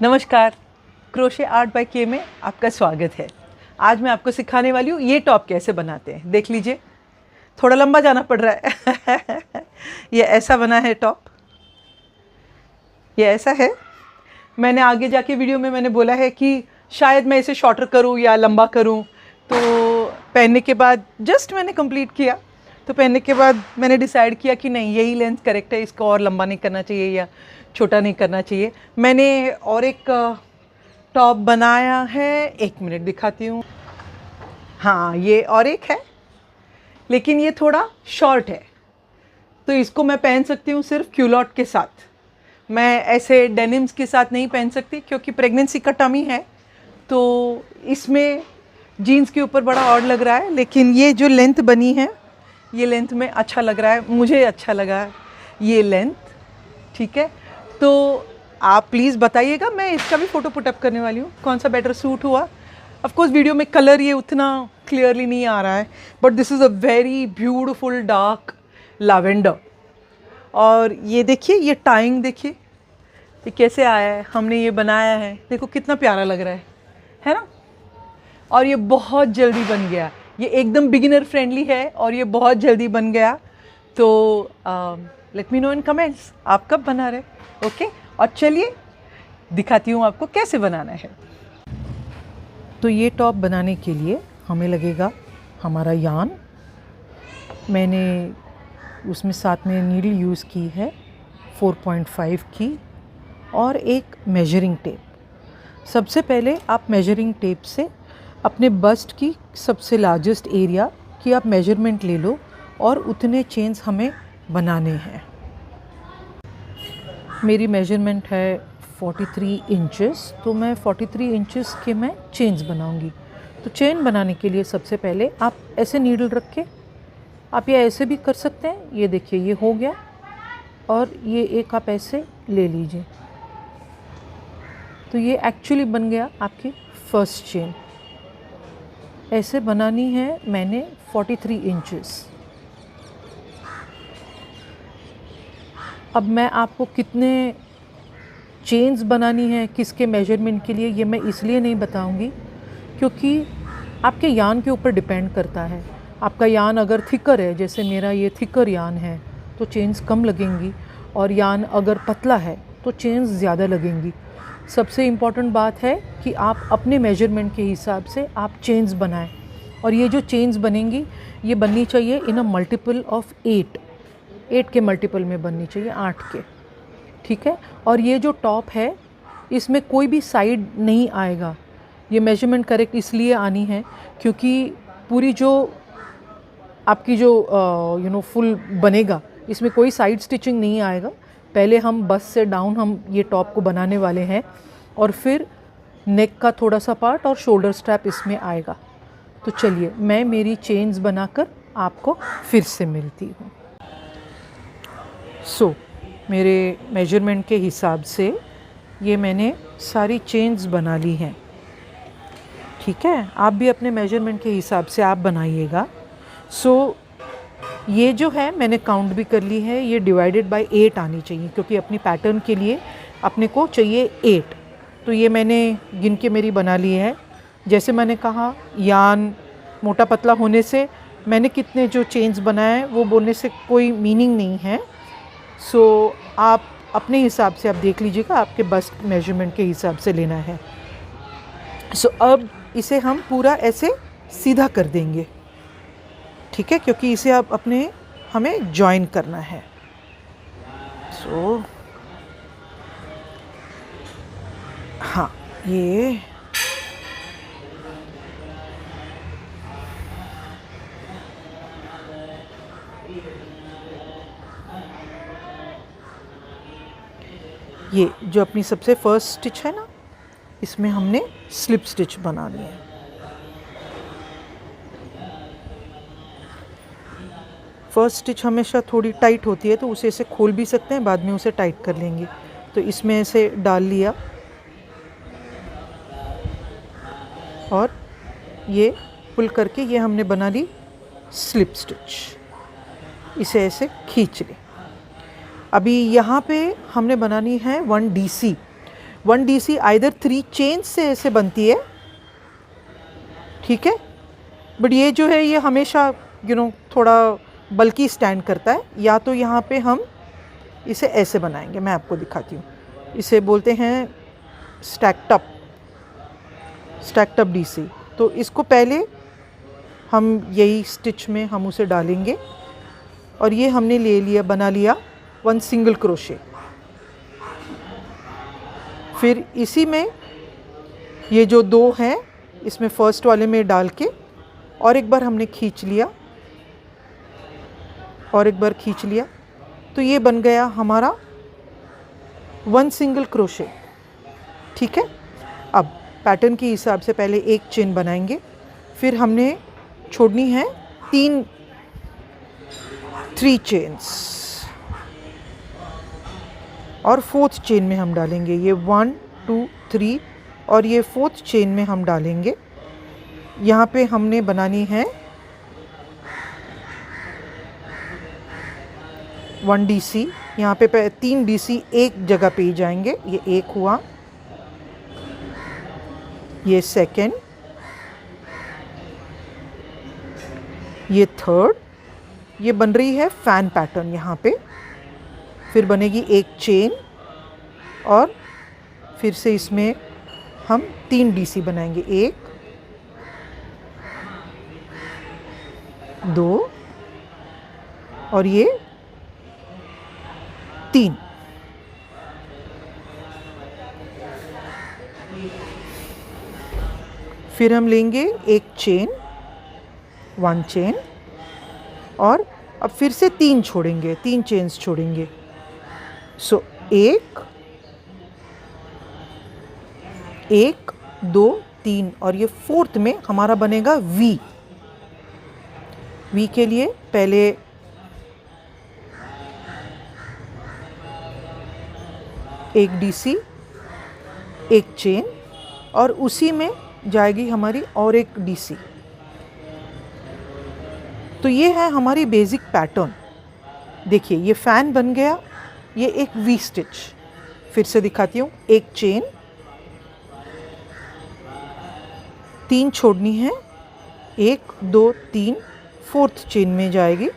नमस्कार, crochet art bye के में आपका स्वागत है। आज मैं आपको सिखाने वाली हूँ ये टॉप कैसे बनाते हैं। देख लीजिए, थोड़ा लंबा जाना पड़ रहा है ये ऐसा बना है टॉप, ये ऐसा है। मैंने आगे जाके वीडियो में मैंने बोला है कि शायद मैं इसे शॉर्टर करूँ या लंबा करूँ, तो पहनने के बाद जस्ट मैंने कंप्लीट किया, तो पहनने के बाद मैंने डिसाइड किया कि नहीं, यही लेंथ करेक्ट है, इसको और लंबा नहीं करना चाहिए या छोटा नहीं करना चाहिए। मैंने और एक टॉप बनाया है, 1 मिनट दिखाती हूँ। हाँ, ये और एक है, लेकिन ये थोड़ा शॉर्ट है, तो इसको मैं पहन सकती हूँ सिर्फ क्यूलॉट के साथ। मैं ऐसे डेनिम्स के साथ नहीं पहन सकती क्योंकि प्रेगनेंसी का टमी है, तो इसमें जीन्स के ऊपर बड़ा ऑड लग रहा है। लेकिन ये जो लेंथ बनी है, ये लेंथ में अच्छा लग रहा है, मुझे अच्छा लगा ये लेंथ। ठीक है, तो आप प्लीज़ बताइएगा, मैं इसका भी फ़ोटो पुटअप करने वाली हूँ, कौन सा बेटर सूट हुआ। ऑफ कोर्स वीडियो में कलर ये उतना क्लियरली नहीं आ रहा है, but this is a very beautiful dark lavender. और ये देखिए, ये टाइंग देखिए, ये कैसे आया है, हमने ये बनाया है, देखो कितना प्यारा लग रहा है ना। और ये बहुत जल्दी बन गया, ये एकदम बिगिनर फ्रेंडली है और ये बहुत जल्दी बन गया। तो लेट मी नो इन कमेंट्स आप कब बना रहे, ओके। और चलिए दिखाती हूँ आपको कैसे बनाना है। तो ये टॉप बनाने के लिए हमें लगेगा हमारा यार्न। मैंने उसमें साथ में नीडल यूज़ की है 4.5 की, और एक मेजरिंग टेप। सबसे पहले आप मेजरिंग टेप से अपने बस्ट की सबसे लार्जेस्ट एरिया की आप मेजरमेंट ले लो, और उतने चेन्स हमें बनाने हैं। मेरी मेजरमेंट है 43 इंचेस, तो मैं 43 इंचेस के मैं चेन्स बनाऊंगी। तो चेन बनाने के लिए सबसे पहले आप ऐसे नीडल रख के, आप ये ऐसे भी कर सकते हैं। ये देखिए, ये हो गया, और ये एक आप ऐसे ले लीजिए, तो ये एक्चुअली बन गया आपकी फर्स्ट चेन। ऐसे बनानी है मैंने 43 इंचेस। अब मैं आपको कितने चेन्स बनानी है, किसके मेजरमेंट के लिए, ये मैं इसलिए नहीं बताऊंगी क्योंकि आपके यार्न के ऊपर डिपेंड करता है। आपका यार्न अगर थिकर है, जैसे मेरा ये थिकर यार्न है, तो चेन्स कम लगेंगी, और यार्न अगर पतला है तो चेन्स ज़्यादा लगेंगी। सबसे इम्पॉर्टेंट बात है कि आप अपने मेजरमेंट के हिसाब से आप चेन्स बनाएं, और ये जो चेन्स बनेंगी ये बननी चाहिए इन अ मल्टीपल ऑफ 8 के मल्टीपल में बननी चाहिए, 8 के। ठीक है, और ये जो टॉप है इसमें कोई भी साइड नहीं आएगा। ये मेजरमेंट करेक्ट इसलिए आनी है क्योंकि पूरी जो आपकी जो फुल बनेगा, इसमें कोई साइड स्टिचिंग नहीं आएगा। पहले हम बस से डाउन हम ये टॉप को बनाने वाले हैं, और फिर नेक का थोड़ा सा पार्ट और शोल्डर स्ट्रैप इसमें आएगा। तो चलिए, मैं मेरी चेन्स बनाकर आपको फिर से मिलती हूँ। मेरे मेजरमेंट के हिसाब से ये मैंने सारी चेन्स बना ली हैं। ठीक है, आप भी अपने मेजरमेंट के हिसाब से आप बनाइएगा। ये जो है मैंने काउंट भी कर ली है, ये डिवाइडेड बाय 8 आनी चाहिए क्योंकि अपनी पैटर्न के लिए अपने को चाहिए 8। तो ये मैंने गिन के मेरी बना ली है। जैसे मैंने कहा, यार्न मोटा पतला होने से मैंने कितने जो चेन्स बनाए वो बोलने से कोई मीनिंग नहीं है। आप अपने हिसाब से आप देख लीजिएगा, आपके बस्ट मेजरमेंट के हिसाब से लेना है। अब इसे हम पूरा ऐसे सीधा कर देंगे, ठीक है, क्योंकि इसे आप हमें जॉइन करना है। हाँ, ये जो अपनी सबसे फर्स्ट स्टिच है ना, इसमें हमने स्लिप स्टिच बनानी है। फर्स्ट स्टिच हमेशा थोड़ी टाइट होती है, तो उसे ऐसे खोल भी सकते हैं, बाद में उसे टाइट कर लेंगे। तो इसमें ऐसे डाल लिया, और ये पुल करके ये हमने बना ली स्लिप स्टिच। इसे ऐसे खींच लें। अभी यहाँ पे हमने बनानी है 1 DC। 1 DC आइदर 3 चेन्स से ऐसे बनती है, ठीक है, बट ये जो है ये हमेशा थोड़ा बल्कि स्टैंड करता है। या तो यहाँ पे हम इसे ऐसे बनाएंगे, मैं आपको दिखाती हूँ। इसे बोलते हैं स्टैक्ड अप DC। तो इसको पहले हम यही स्टिच में हम उसे डालेंगे और ये हमने ले लिया, बना लिया 1 सिंगल क्रोशे। फिर इसी में ये जो 2 हैं इसमें फर्स्ट वाले में डाल के और एक बार हमने खींच लिया और एक बार खींच लिया, तो ये बन गया हमारा 1 सिंगल क्रोशे, ठीक है। अब पैटर्न के हिसाब से पहले एक चेन बनाएंगे, फिर हमने छोड़नी है 3 चेन्स और 4th चेन में हम डालेंगे ये 1 2 3 और ये 4th चेन में हम डालेंगे। यहाँ पे हमने बनानी है 1 DC। यहाँ पे 3 DC एक जगह पे ही जाएंगे। ये एक हुआ, ये सेकंड, ये थर्ड, ये बन रही है फैन पैटर्न यहाँ पे। फिर बनेगी एक चेन और फिर से इसमें हम 3 DC बनाएंगे, 1 2 और ये 3। फिर हम लेंगे एक चेन, 1 चेन और अब फिर से 3 छोड़ेंगे, 3 चेन्स छोड़ेंगे। सो 1 2 3 और ये 4th में हमारा बनेगा V। के लिए पहले एक DC, एक चेन और उसी में जाएगी हमारी और एक DC। तो ये है हमारी बेसिक पैटर्न। देखिए ये फैन बन गया, ये एक V स्टिच। फिर से दिखाती हूँ, एक चेन, 3 छोड़नी है, 1 2 3, 4th चेन में जाएगी,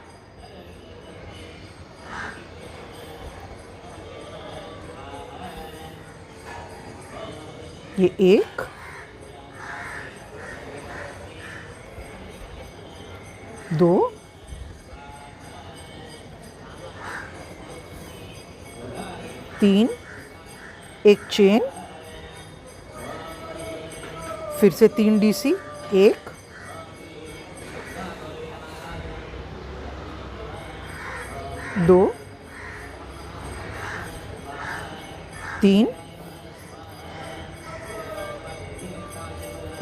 ये 1 2 3, एक चेन, फिर से 3 DC, 1 2 3,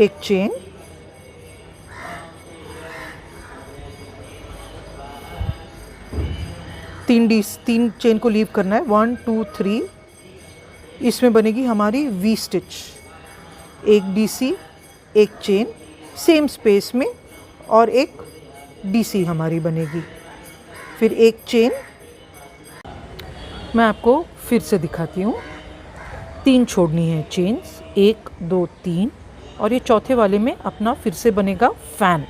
एक चेन, तीन चेन को लीव करना है, 1 2 3। इसमें बनेगी हमारी V स्टिच, एक DC, एक चेन सेम स्पेस में और एक DC हमारी बनेगी। फिर एक चेन, मैं आपको फिर से दिखाती हूँ, 3 छोड़नी है चेन्स, 1 2 3 और ये चौथे वाले में अपना फिर से बनेगा फैन।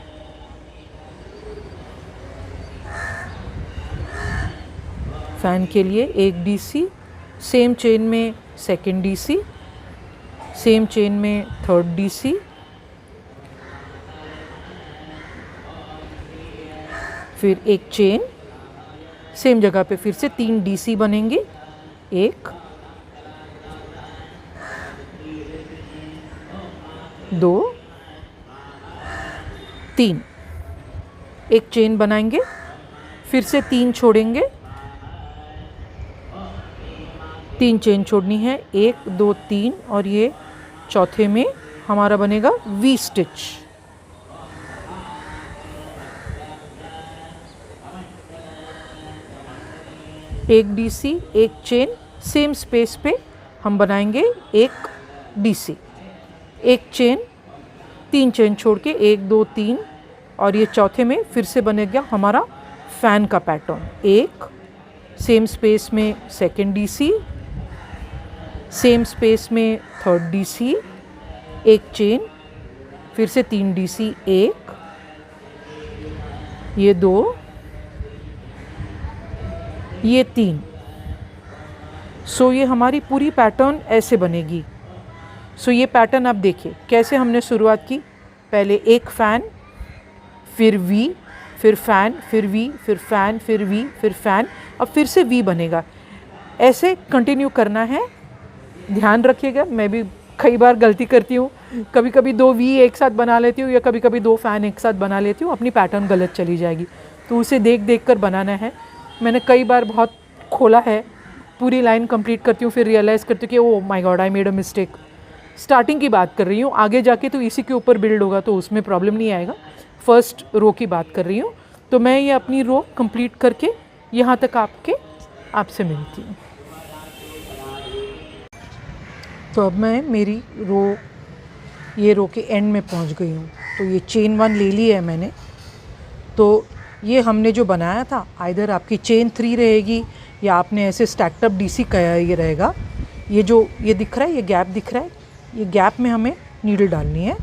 फैन के लिए एक DC, सेम चेन में सेकंड DC, सेम चेन में थर्ड DC, फिर एक चेन, सेम जगह पे फिर से 3 DC बनेंगे, 1 2 3, एक चेन बनाएंगे, फिर से 3 छोड़ेंगे, 3 चेन छोड़नी है, 1 2 3 और ये चौथे में हमारा बनेगा V स्टिच। एक DC, एक चेन, सेम स्पेस पे हम बनाएंगे एक DC, एक चेन, 3 चेन छोड़ के 1 2 3 और ये चौथे में फिर से बनेगा हमारा फैन का पैटर्न। एक सेम स्पेस में सेकंड DC, सेम स्पेस में 3rd DC, एक चेन, फिर से 3 DC, एक, ये 2, ये 3। सो ये हमारी पूरी पैटर्न ऐसे बनेगी। सो ये पैटर्न आप देखिए कैसे हमने शुरुआत की। पहले एक फ़ैन, फिर V, फिर फ़ैन, फिर V, फिर फ़ैन, फिर V, फिर फ़ैन, अब फिर से V बनेगा। ऐसे कंटिन्यू करना है। ध्यान रखिएगा, मैं भी कई बार गलती करती हूँ, कभी कभी 2 V एक साथ बना लेती हूँ या कभी कभी 2 फ़ैन एक साथ बना लेती हूँ, अपनी पैटर्न गलत चली जाएगी। तो उसे देख देख कर बनाना है। मैंने कई बार बहुत खोला है, पूरी लाइन कंप्लीट करती हूँ, फिर रियलाइज़ करती हूँ कि oh my God I made a mistake. Starting की बात कर रही हूँ, आगे जाके तो इसी के ऊपर बिल्ड होगा तो उसमें प्रॉब्लम नहीं आएगा। फर्स्ट रो की बात कर रही हूँ। तो मैं ये अपनी रो कंप्लीट करके यहाँ तक आपसे मिलती हूँ। तो अब मैं मेरी ये रो के एंड में पहुँच गई हूँ। तो ये चेन 1 ले ली है मैंने। तो ये हमने जो बनाया था, आइदर आपकी चेन 3 रहेगी या आपने ऐसे स्टैक्ड अप DC का ये रहेगा। ये जो ये दिख रहा है, ये गैप दिख रहा है, ये गैप में हमें नीडल डालनी है।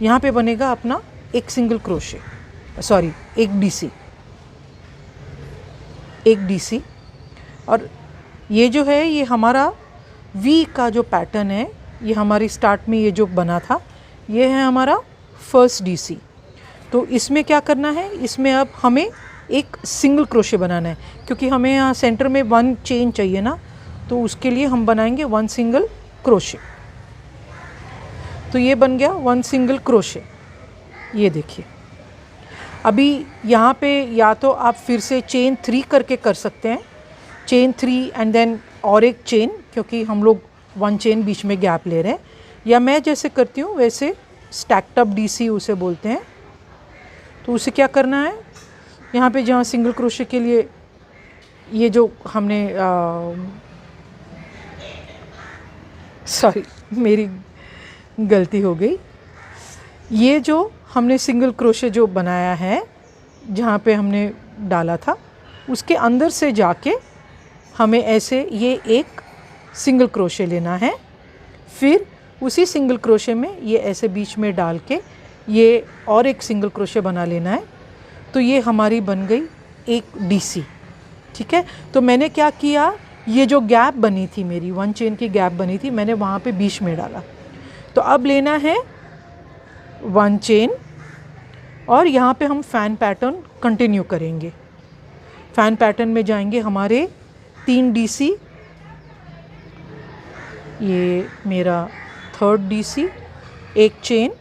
यहाँ पे बनेगा अपना एक सिंगल क्रोशे, सॉरी एक DC। और ये जो है ये हमारा V का जो पैटर्न है, ये हमारी स्टार्ट में ये जो बना था, ये है हमारा फर्स्ट DC। तो इसमें क्या करना है, इसमें अब हमें एक सिंगल क्रोशे बनाना है, क्योंकि हमें यहाँ सेंटर में 1 चेन चाहिए ना, तो उसके लिए हम बनाएंगे 1 सिंगल क्रोशे। तो ये बन गया 1 सिंगल क्रोशे। ये देखिए, अभी यहाँ पे या तो आप फिर से चेन 3 करके कर सकते हैं, चेन 3 एंड देन और एक चेन, क्योंकि हम लोग 1 चेन बीच में गैप ले रहे हैं, या मैं जैसे करती हूँ वैसे स्टैक्ड अप DC उसे बोलते हैं। तो उसे क्या करना है, यहाँ पे जहाँ सिंगल क्रोशे के लिए ये जो हमने सॉरी मेरी गलती हो गई, ये जो हमने सिंगल क्रोशे जो बनाया है जहाँ पे हमने डाला था, उसके अंदर से जाके हमें ऐसे ये एक सिंगल क्रोशे लेना है। फिर उसी सिंगल क्रोशे में ये ऐसे बीच में डाल के ये और एक सिंगल क्रोशे बना लेना है। तो ये हमारी बन गई एक DC। ठीक है, तो मैंने क्या किया, ये जो गैप बनी थी मेरी 1 चेन की गैप बनी थी, मैंने वहाँ पे बीच में डाला। तो अब लेना है 1 चेन और यहाँ पे हम फ़ैन पैटर्न कंटिन्यू करेंगे। फ़ैन पैटर्न में जाएंगे हमारे 3 DC, ये मेरा 3rd DC, एक चेन,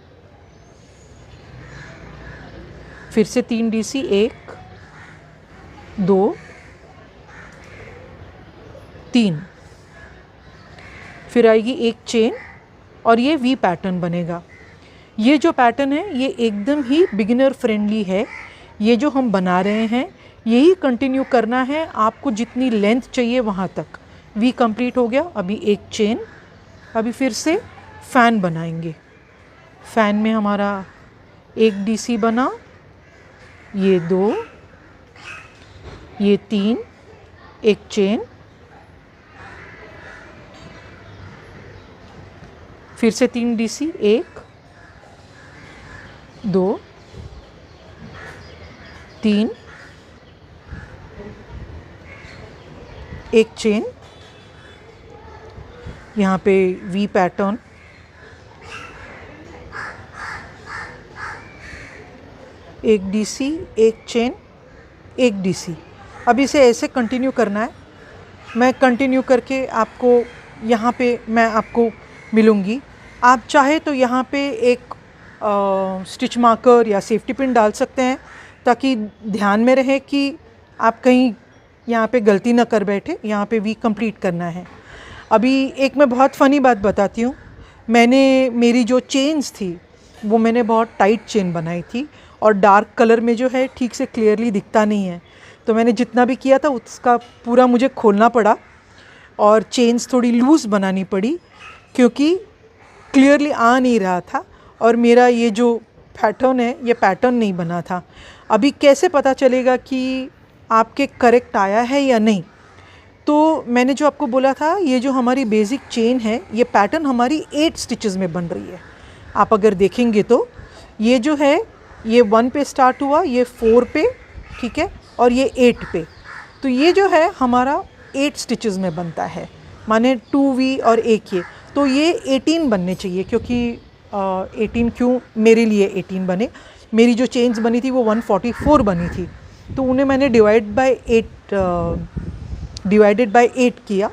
फिर से 3 DC, 1 2 3, फिर आएगी एक चेन और ये V पैटर्न बनेगा। ये जो पैटर्न है ये एकदम ही बिगिनर फ्रेंडली है। ये जो हम बना रहे हैं यही कंटिन्यू करना है, आपको जितनी लेंथ चाहिए वहाँ तक। V कंप्लीट हो गया, अभी एक चेन, अभी फिर से फ़ैन बनाएंगे। फ़ैन में हमारा एक DC बना, ये 2, ये 3, एक चेन, फिर से 3 DC, 1 2 3, एक चेन, यहाँ पे V पैटर्न, एक DC, एक चेन, एक DC। अब इसे ऐसे कंटिन्यू करना है। मैं कंटिन्यू करके आपको यहाँ पे मैं आपको मिलूँगी। आप चाहे तो यहाँ पे एक स्टिच मार्कर या सेफ्टी पिन डाल सकते हैं, ताकि ध्यान में रहे कि आप कहीं यहाँ पे गलती ना कर बैठे। यहाँ पे V कंप्लीट करना है। अभी एक मैं बहुत फ़नी बात बताती हूँ। मेरी जो चेन्स थी वो मैंने बहुत टाइट चेन बनाई थी और डार्क कलर में जो है ठीक से क्लियरली दिखता नहीं है, तो मैंने जितना भी किया था उसका पूरा मुझे खोलना पड़ा और चेन्स थोड़ी लूज़ बनानी पड़ी, क्योंकि क्लियरली आ नहीं रहा था और मेरा ये जो पैटर्न है ये पैटर्न नहीं बना था। अभी कैसे पता चलेगा कि आपके करेक्ट आया है या नहीं? तो मैंने जो आपको बोला था, ये जो हमारी बेसिक चेन है, ये पैटर्न हमारी 8 स्टिचेस में बन रही है। आप अगर देखेंगे तो ये जो है ये 1 पे स्टार्ट हुआ, ये 4 पे, ठीक है, और ये 8 पे। तो ये जो है हमारा 8 स्टिचेस में बनता है, माने 2V और एक ये, तो ये 18 बनने चाहिए। क्योंकि 18 क्यों, मेरे लिए 18 बने, मेरी जो चेन्स बनी थी वो 144 बनी थी, तो उन्हें मैंने डिवाइडेड बाय 8 किया,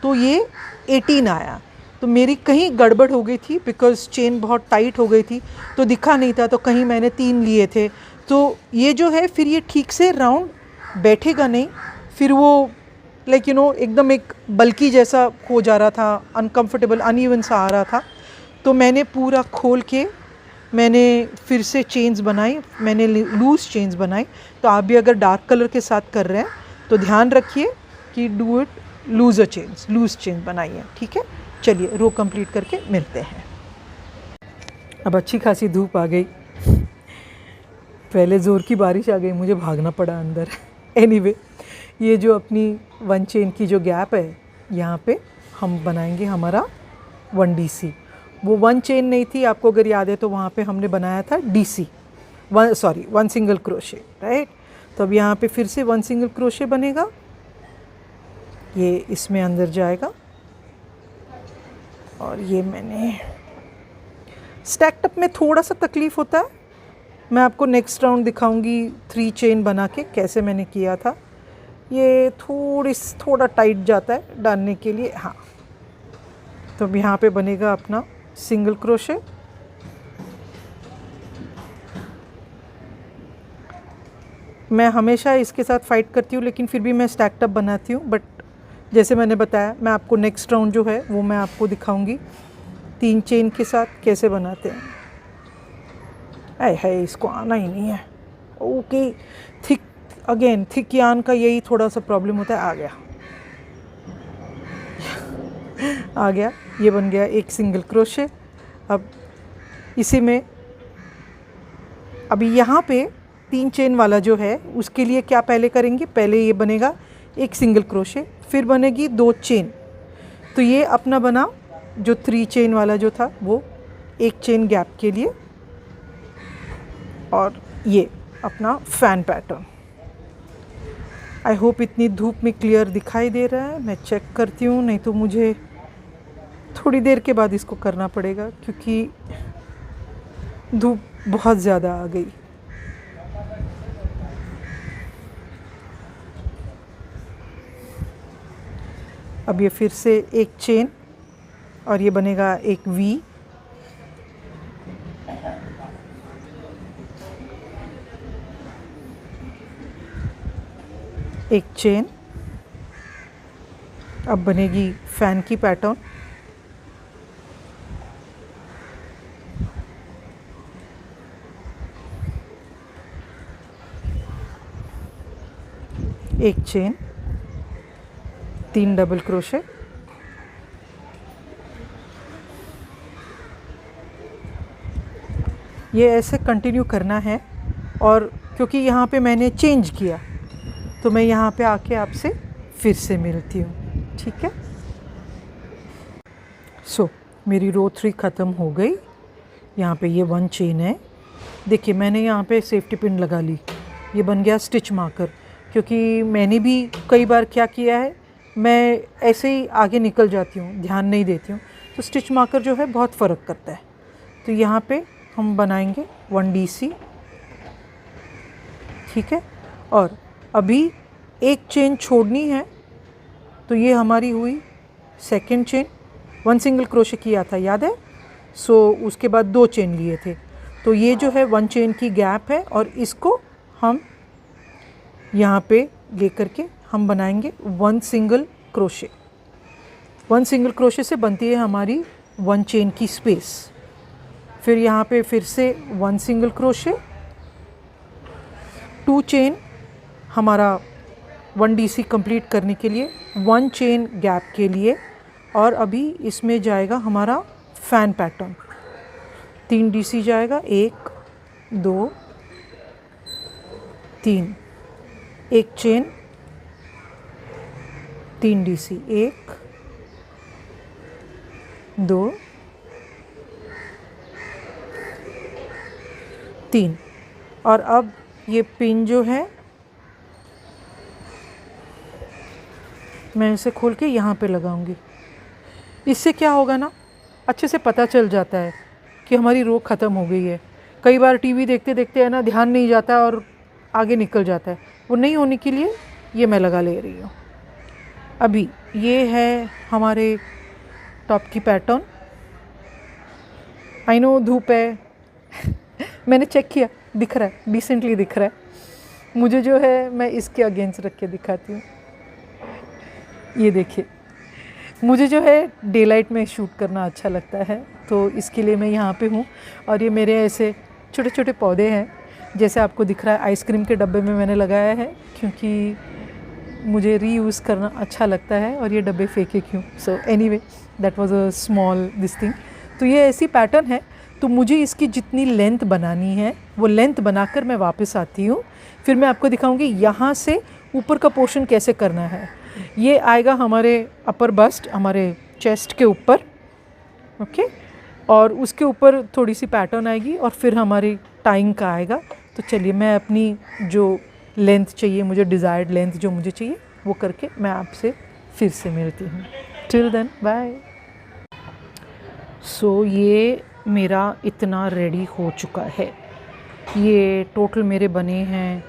तो ये 18 आया। तो मेरी कहीं गड़बड़ हो गई थी, बिकॉज़ चेन बहुत टाइट हो गई थी, तो दिखा नहीं था, तो कहीं मैंने 3 लिए थे। तो ये जो है फिर ये ठीक से राउंड बैठेगा नहीं, फिर वो लाइक एकदम एक बल्कि जैसा हो जा रहा था, अनकम्फर्टेबल अनइवन सा आ रहा था। तो मैंने पूरा खोल के मैंने फिर से चेन्स बनाई, मैंने लूज़ चेन्स बनाई। तो आप भी अगर डार्क कलर के साथ कर रहे हैं तो ध्यान रखिए कि do it looser chains, loose chain बनाइए, ठीक है। चलिए रो कंप्लीट करके मिलते हैं। अब अच्छी खासी धूप आ गई, पहले ज़ोर की बारिश आ गई, मुझे भागना पड़ा अंदर। एनीवे, ये जो अपनी 1 चेन की जो गैप है, यहाँ पे हम बनाएंगे हमारा 1DC। वो 1 चेन नहीं थी, आपको अगर याद है तो वहाँ पे हमने बनाया था DC, 1 सिंगल क्रोशे, राइट। तो अब यहाँ पे फिर से 1 सिंगल क्रोशे बनेगा, ये इसमें अंदर जाएगा, और ये मैंने स्टैक्ड अप में थोड़ा सा तकलीफ़ होता है, मैं आपको नेक्स्ट राउंड दिखाऊंगी 3 चेन बना के कैसे मैंने किया था। ये थोड़ा टाइट जाता है डालने के लिए, हाँ। तो अब यहाँ पे बनेगा अपना सिंगल क्रोशे, मैं हमेशा इसके साथ फाइट करती हूँ, लेकिन फिर भी मैं स्टैक्ड अप बनाती हूँ। बट जैसे मैंने बताया, मैं आपको नेक्स्ट राउंड जो है वो मैं आपको दिखाऊंगी 3 चेन के साथ कैसे बनाते हैं। है इसको आना ही नहीं है, ओके। थिक यान का यही थोड़ा सा प्रॉब्लम होता है। आ गया, ये बन गया एक सिंगल क्रोशे। अब इसी में अभी यहाँ पे 3 चेन वाला जो है उसके लिए क्या पहले करेंगे, पहले ये बनेगा एक सिंगल क्रोशे, फिर बनेगी 2 चेन। तो ये अपना बना जो 3 चेन वाला जो था वो 1 चेन गैप के लिए, और ये अपना फैन पैटर्न। आई होप इतनी धूप में क्लियर दिखाई दे रहा है, मैं चेक करती हूँ, नहीं तो मुझे थोड़ी देर के बाद इसको करना पड़ेगा क्योंकि धूप बहुत ज़्यादा आ गई। अब ये फिर से एक चेन, और ये बनेगा एक V, एक चेन। अब बनेगी फैन की पैटर्न, एक चेन, 3 डबल क्रोशे, ये ऐसे कंटिन्यू करना है। और क्योंकि यहाँ पे मैंने चेंज किया, तो मैं यहाँ पे आके आपसे फिर से मिलती हूँ, ठीक है। सो मेरी रो 3 ख़त्म हो गई। यहाँ पे ये 1 चेन है, देखिए मैंने यहाँ पे सेफ्टी पिन लगा ली, ये बन गया स्टिच मार्कर। क्योंकि मैंने भी कई बार क्या किया है, मैं ऐसे ही आगे निकल जाती हूँ, ध्यान नहीं देती हूँ, तो स्टिच मार्कर जो है बहुत फ़र्क करता है। तो यहाँ पे हम बनाएंगे 1DC, ठीक है। और अभी एक चेन छोड़नी है, तो ये हमारी हुई सेकंड चेन। 1 सिंगल क्रोशे किया था, याद है। सो उसके बाद 2 चेन लिए थे, तो ये जो है 1 चेन की गैप है, और इसको हम यहाँ पे लेकर के हम बनाएंगे 1 सिंगल क्रोशे। 1 सिंगल क्रोशे से बनती है हमारी 1 चेन की स्पेस। फिर यहाँ पे फिर से 1 सिंगल क्रोशे, 2 चेन हमारा 1DC कंप्लीट करने के लिए, 1 चेन गैप के लिए, और अभी इसमें जाएगा हमारा फैन पैटर्न। 3 DC जाएगा, 1 2 3, एक चेन, 3 DC, 1 2 3। और अब ये पिन जो है मैं इसे खोल के यहाँ पे लगाऊंगी। इससे क्या होगा ना, अच्छे से पता चल जाता है कि हमारी रो ख़त्म हो गई है। कई बार टीवी देखते देखते है ना, ध्यान नहीं जाता है और आगे निकल जाता है। वो नहीं होने के लिए ये मैं लगा ले रही हूँ। अभी ये है हमारे टॉप की पैटर्न। आई नो धूप है मैंने चेक किया, दिख रहा है, डिसेंटली दिख रहा है मुझे। जो है मैं इसके अगेंस्ट रख के दिखाती हूँ। ये देखिए, मुझे जो है डे लाइट में शूट करना अच्छा लगता है, तो इसके लिए मैं यहाँ पे हूँ। और ये मेरे ऐसे छोटे छोटे पौधे हैं, जैसे आपको दिख रहा है आइसक्रीम के डब्बे में मैंने लगाया है, क्योंकि मुझे रीयूज़ करना अच्छा लगता है। और ये डब्बे फेंके क्यों। So anyway, that was a small this thing. तो ये ऐसी पैटर्न है। तो मुझे इसकी जितनी लेंथ बनानी है वो लेंथ बनाकर मैं वापस आती हूँ। फिर मैं आपको दिखाऊंगी यहाँ से ऊपर का पोर्शन कैसे करना है। ये आएगा हमारे अपर बस्ट, हमारे चेस्ट के ऊपर, ओके। और उसके ऊपर थोड़ी सी पैटर्न आएगी और फिर हमारी टाइंग का आएगा। तो चलिए, मैं अपनी जो लेंथ चाहिए मुझे, डिज़ायर्ड लेंथ जो मुझे चाहिए, वो करके मैं आपसे फिर से मिलती हूँ। Till then bye. सो ये मेरा इतना रेडी हो चुका है। ये टोटल मेरे बने हैं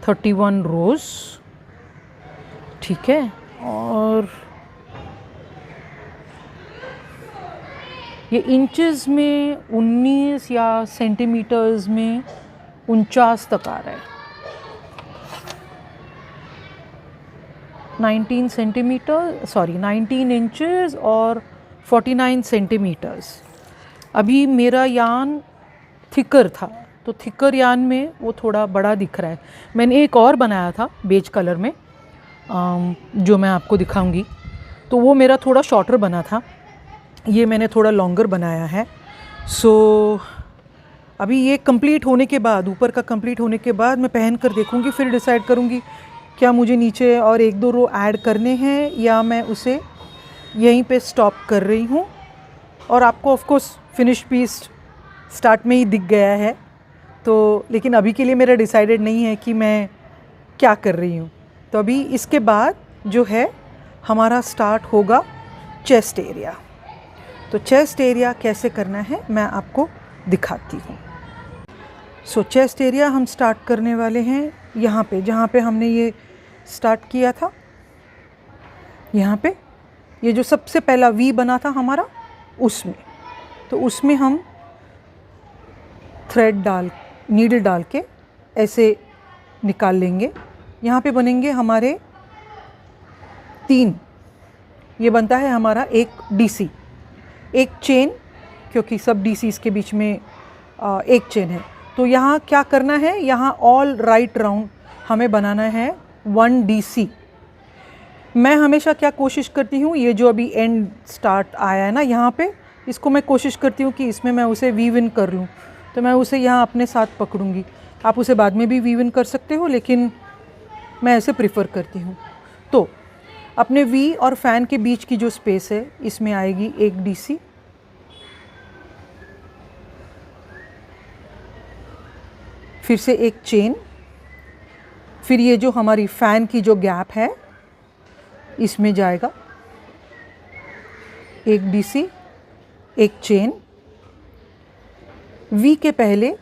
31 रोज़, ठीक है। और ये इंचेस में 19 या सेंटीमीटर्स में 49 तक आ रहा है। 19 सेंटीमीटर, सॉरी 19 इंचेस और 49 सेंटीमीटर्स। अभी मेरा यान थिकर था, तो थिकर यान में वो थोड़ा बड़ा दिख रहा है। मैंने एक और बनाया था बेज कलर में, जो मैं आपको दिखाऊंगी। तो वो मेरा थोड़ा शॉर्टर बना था, ये मैंने थोड़ा लॉन्गर बनाया है। सो अभी ये कंप्लीट होने के बाद, ऊपर का कंप्लीट होने के बाद मैं पहन कर देखूंगी, फिर डिसाइड करूंगी क्या मुझे नीचे और 1-2 रो ऐड करने हैं या मैं उसे यहीं पे स्टॉप कर रही हूँ। और आपको of course finish piece start में ही दिख गया है, तो लेकिन अभी के लिए मेरा डिसाइडेड नहीं है कि मैं क्या कर रही हूँ। तो अभी इसके बाद जो है हमारा स्टार्ट होगा चेस्ट एरिया। तो चेस्ट एरिया कैसे करना है मैं आपको दिखाती हूँ। सो चेस्ट एरिया हम स्टार्ट करने वाले हैं यहाँ पे, जहाँ पे हमने ये स्टार्ट किया था। यहाँ पे ये जो सबसे पहला वी बना था हमारा, उसमें, तो उसमें हम थ्रेड नीडल डाल के ऐसे निकाल लेंगे। यहाँ पे बनेंगे हमारे 3, ये बनता है हमारा एक DC, एक चेन, क्योंकि सब DCs के बीच में एक चेन है। तो यहाँ क्या करना है, यहाँ ऑल राइट राउंड हमें बनाना है 1 DC। मैं हमेशा क्या कोशिश करती हूँ, ये जो अभी एंड स्टार्ट आया है ना यहाँ पे, इसको मैं कोशिश करती हूँ कि इसमें मैं उसे वीव इन कर लूँ। तो मैं उसे यहाँ अपने साथ पकड़ूँगी। आप उसे बाद में भी वीव इन कर सकते हो, लेकिन मैं ऐसे प्रिफ़र करती हूँ। तो अपने वी और फ़ैन के बीच की जो स्पेस है, इसमें आएगी एक DC, फिर से एक चेन, फिर ये जो हमारी फ़ैन की जो गैप है इसमें जाएगा एक DC, एक चेन, वी के पहले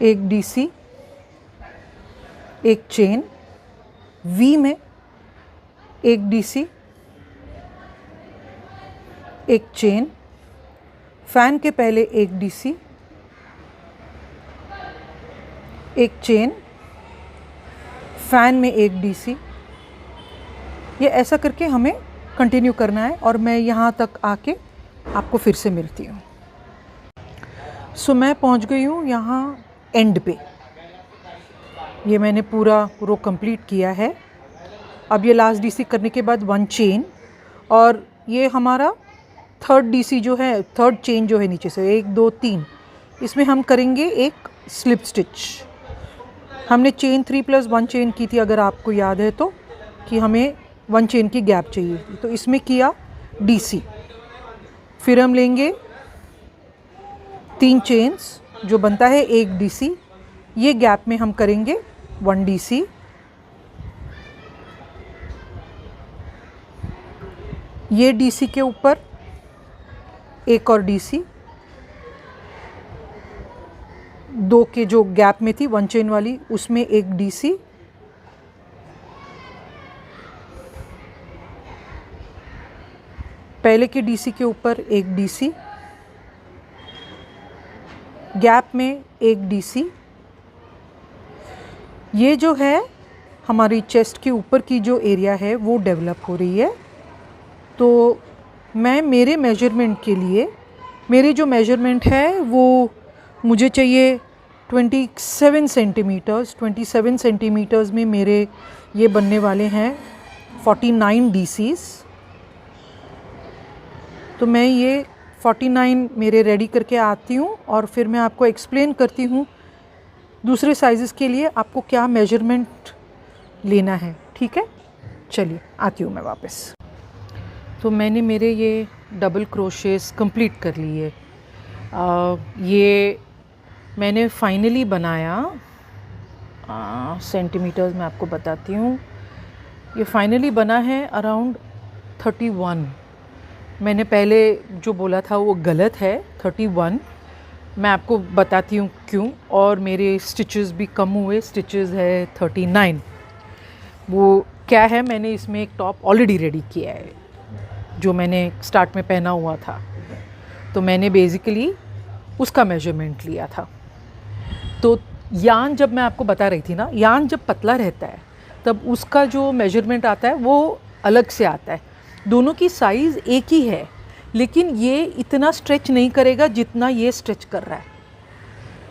एक DC, एक चेन, वी में एक DC, एक चेन, फ़ैन के पहले एक DC, एक चेन, फ़ैन में एक DC। ये ऐसा करके हमें कंटिन्यू करना है और मैं यहाँ तक आके आपको फिर से मिलती हूँ। सो मैं पहुँच गई हूँ यहाँ एंड पे। ये मैंने पूरा रो कंप्लीट किया है। अब ये लास्ट DC करने के बाद 1 चेन, और ये हमारा थर्ड DC जो है, थर्ड चेन जो है नीचे से 1 2 3, इसमें हम करेंगे एक स्लिप स्टिच। हमने चेन 3+1 चेन की थी, अगर आपको याद है तो, कि हमें 1 चेन की गैप चाहिए थी, तो इसमें किया DC। फिर हम लेंगे 3 चेन्स जो बनता है 1 DC, ये गैप में हम करेंगे 1 DC। ये DC के ऊपर एक और DC, 2 के जो गैप में थी 1 चेन वाली उसमें एक DC, पहले के DC के ऊपर एक DC, गैप में एक DC। ये जो है हमारी चेस्ट के ऊपर की जो एरिया है वो डेवलप हो रही है। तो मैं मेरे मेजरमेंट के लिए, मेरी जो मेजरमेंट है वो मुझे चाहिए 27 सेंटीमीटर्स। 27 सेंटीमीटर्स में मेरे ये बनने वाले हैं 49 DCs। तो मैं ये 49 मेरे रेडी करके आती हूँ और फिर मैं आपको एक्सप्लेन करती हूँ दूसरे साइज़ेस के लिए आपको क्या मेजरमेंट लेना है। ठीक है, चलिए आती हूँ मैं वापस। तो मैंने मेरे ये डबल क्रोशेस कंप्लीट कर लिए। ये मैंने फाइनली बनाया, सेंटीमीटर्स में आपको बताती हूँ, ये फाइनली बना है अराउंड 31। मैंने पहले जो बोला था वो गलत है, 31। मैं आपको बताती हूँ क्यों। और मेरे स्टिचेस भी कम हुए, स्टिचेस है 39। वो क्या है, मैंने इसमें एक टॉप ऑलरेडी रेडी किया है जो मैंने स्टार्ट में पहना हुआ था, तो मैंने बेसिकली उसका मेजरमेंट लिया था। तो यान जब मैं आपको बता रही थी ना, यान जब पतला रहता है तब उसका जो मेजरमेंट आता है वो अलग से आता है। दोनों की साइज़ एक ही है, लेकिन ये इतना स्ट्रेच नहीं करेगा जितना ये स्ट्रेच कर रहा है।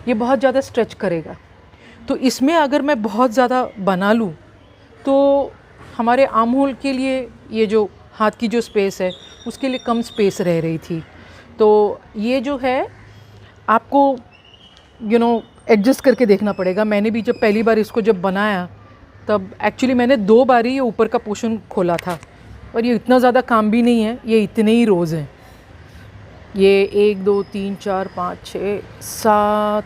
ये बहुत ज़्यादा स्ट्रेच करेगा। तो इसमें अगर मैं बहुत ज़्यादा बना लूँ तो हमारे आर्म होल के लिए, ये जो हाथ की जो स्पेस है उसके लिए कम स्पेस रह रही थी। तो ये जो है आपको एडजस्ट करके देखना पड़ेगा। मैंने भी जब पहली बार इसको जब बनाया तब एक्चुअली मैंने 2 बार ही ये ऊपर का पोर्शन खोला था, और ये इतना ज़्यादा काम भी नहीं है, ये इतने ही रोज़ हैं। ये 1 2 3 4 5 6 7,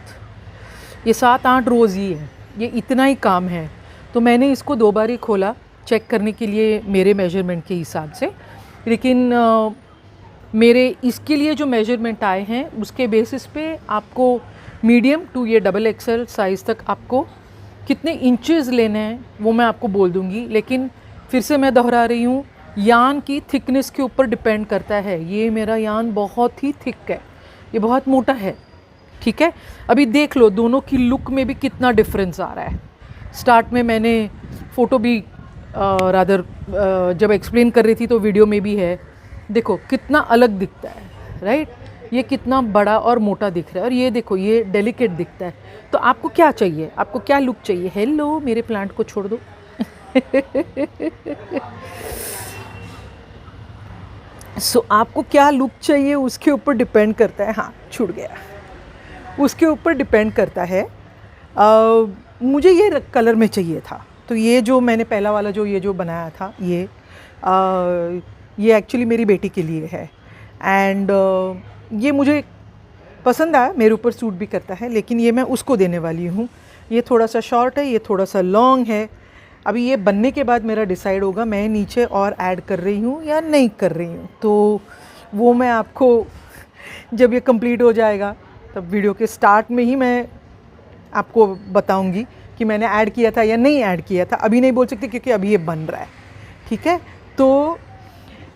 ये 7-8 रोज़ ही है, ये इतना ही काम है। तो मैंने इसको 2 बार ही खोला चेक करने के लिए मेरे मेजरमेंट के हिसाब से। लेकिन मेरे इसके लिए जो मेजरमेंट आए हैं उसके बेसिस पे आपको मीडियम टू ये XXL साइज़ तक आपको कितने इंचेस लेने हैं वो मैं आपको बोल दूंगी। लेकिन फिर से मैं दोहरा रही हूँ, यान की थिकनेस के ऊपर डिपेंड करता है। ये मेरा यान बहुत ही थिक है, ये बहुत मोटा है। ठीक है, अभी देख लो दोनों की लुक में भी कितना डिफरेंस आ रहा है। स्टार्ट में मैंने फ़ोटो भी रादर जब एक्सप्लेन कर रही थी तो वीडियो में भी है, देखो कितना अलग दिखता है, राइट। ये कितना बड़ा और मोटा दिख रहा है, और ये देखो ये डेलिकेट दिखता है। तो आपको क्या चाहिए, आपको क्या लुक चाहिए? हेलो, मेरे प्लांट को छोड़ दो। सो आपको क्या लुक चाहिए उसके ऊपर डिपेंड करता है। हाँ, छूट गया, उसके ऊपर डिपेंड करता है। मुझे ये कलर में चाहिए था, तो ये जो मैंने पहला वाला जो ये जो बनाया था ये एक्चुअली मेरी बेटी के लिए है। एंड ये मुझे पसंद आया, मेरे ऊपर सूट भी करता है, लेकिन ये मैं उसको देने वाली हूँ। ये थोड़ा सा शॉर्ट है, ये थोड़ा सा लॉन्ग है। अभी ये बनने के बाद मेरा डिसाइड होगा मैं नीचे और ऐड कर रही हूँ या नहीं कर रही हूँ। तो वो मैं आपको जब ये कंप्लीट हो जाएगा तब वीडियो के स्टार्ट में ही मैं आपको बताऊँगी कि मैंने ऐड किया था या नहीं ऐड किया था। अभी नहीं बोल सकती क्योंकि अभी ये बन रहा है। ठीक है, तो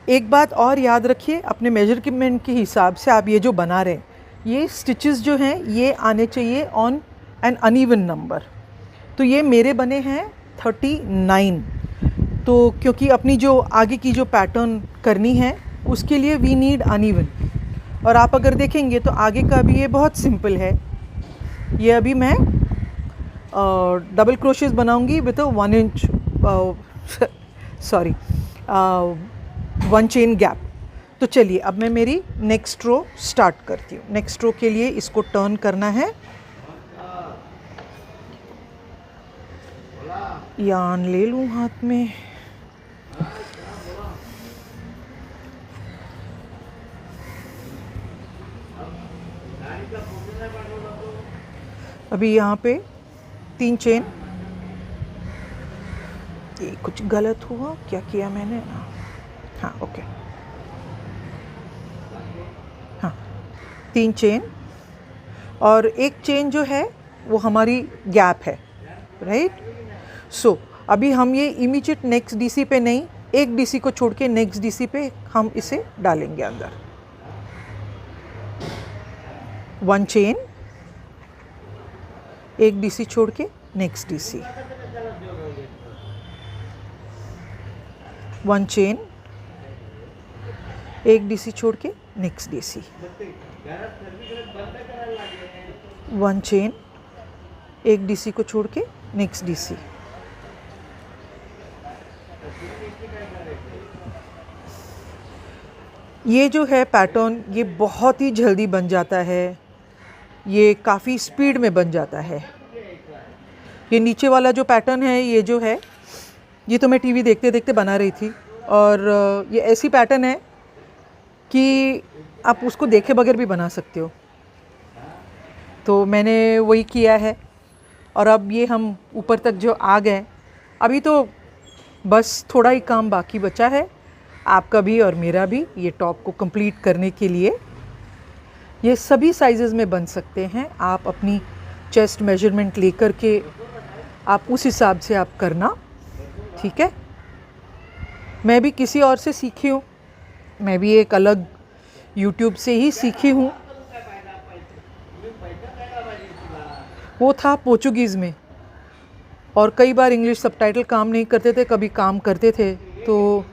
एक बात और याद रखिए, अपने मेजरमेंट के हिसाब से आप ये जो बना रहे हैं, ये स्टिचेस जो हैं ये आने चाहिए ऑन एन अनइवन नंबर। तो ये मेरे बने हैं 39। तो क्योंकि अपनी जो आगे की जो पैटर्न करनी है उसके लिए वी नीड अनइवन। और आप अगर देखेंगे तो आगे का भी ये बहुत सिंपल है। ये अभी मैं डबल क्रोशेस बनाऊंगी विद 1 इंच 1 चेन गैप। तो चलिए अब मैं मेरी नेक्स्ट रो स्टार्ट करती हूँ। नेक्स्ट रो के लिए इसको टर्न करना है। यान ले लूँ हाथ में। अभी यहाँ पे 3 चेन। ये कुछ गलत हुआ, क्या किया मैंने? हाँ ओके, हाँ 3 चेन, और एक चेन जो है वो हमारी गैप है, राइट। सो अभी हम ये इमीडिएट नेक्स्ट डीसी पे नहीं, एक डीसी को छोड़ के नेक्स्ट डीसी पे हम इसे डालेंगे अंदर। 1 चेन, एक डीसी छोड़ के नेक्स्ट डीसी, 1 चेन, एक डीसी छोड़ के नेक्स्ट डीसी, 1 चेन, एक डीसी को छोड़ के नेक्स्ट डीसी, ये जो है पैटर्न ये बहुत ही जल्दी बन जाता है, ये काफ़ी स्पीड में बन जाता है। ये नीचे वाला जो पैटर्न है ये जो है ये तो मैं टीवी देखते देखते बना रही थी, और ये ऐसी पैटर्न है कि आप उसको देखे बगैर भी बना सकते हो, तो मैंने वही किया है। और अब ये हम ऊपर तक जो आ गए, अभी तो बस थोड़ा ही काम बाकी बचा है, आपका भी और मेरा भी, ये टॉप को कंप्लीट करने के लिए। ये सभी साइज़ेस में बन सकते हैं, आप अपनी चेस्ट मेजरमेंट लेकर के आप उस हिसाब से आप करना, ठीक है। मैं भी किसी और से सीखी हूँ, मैं भी एक अलग YouTube से ही सीखी हूँ, वो था पोर्चुगीज़ में, और कई बार इंग्लिश सबटाइटल काम नहीं करते थे, कभी काम करते थे, तो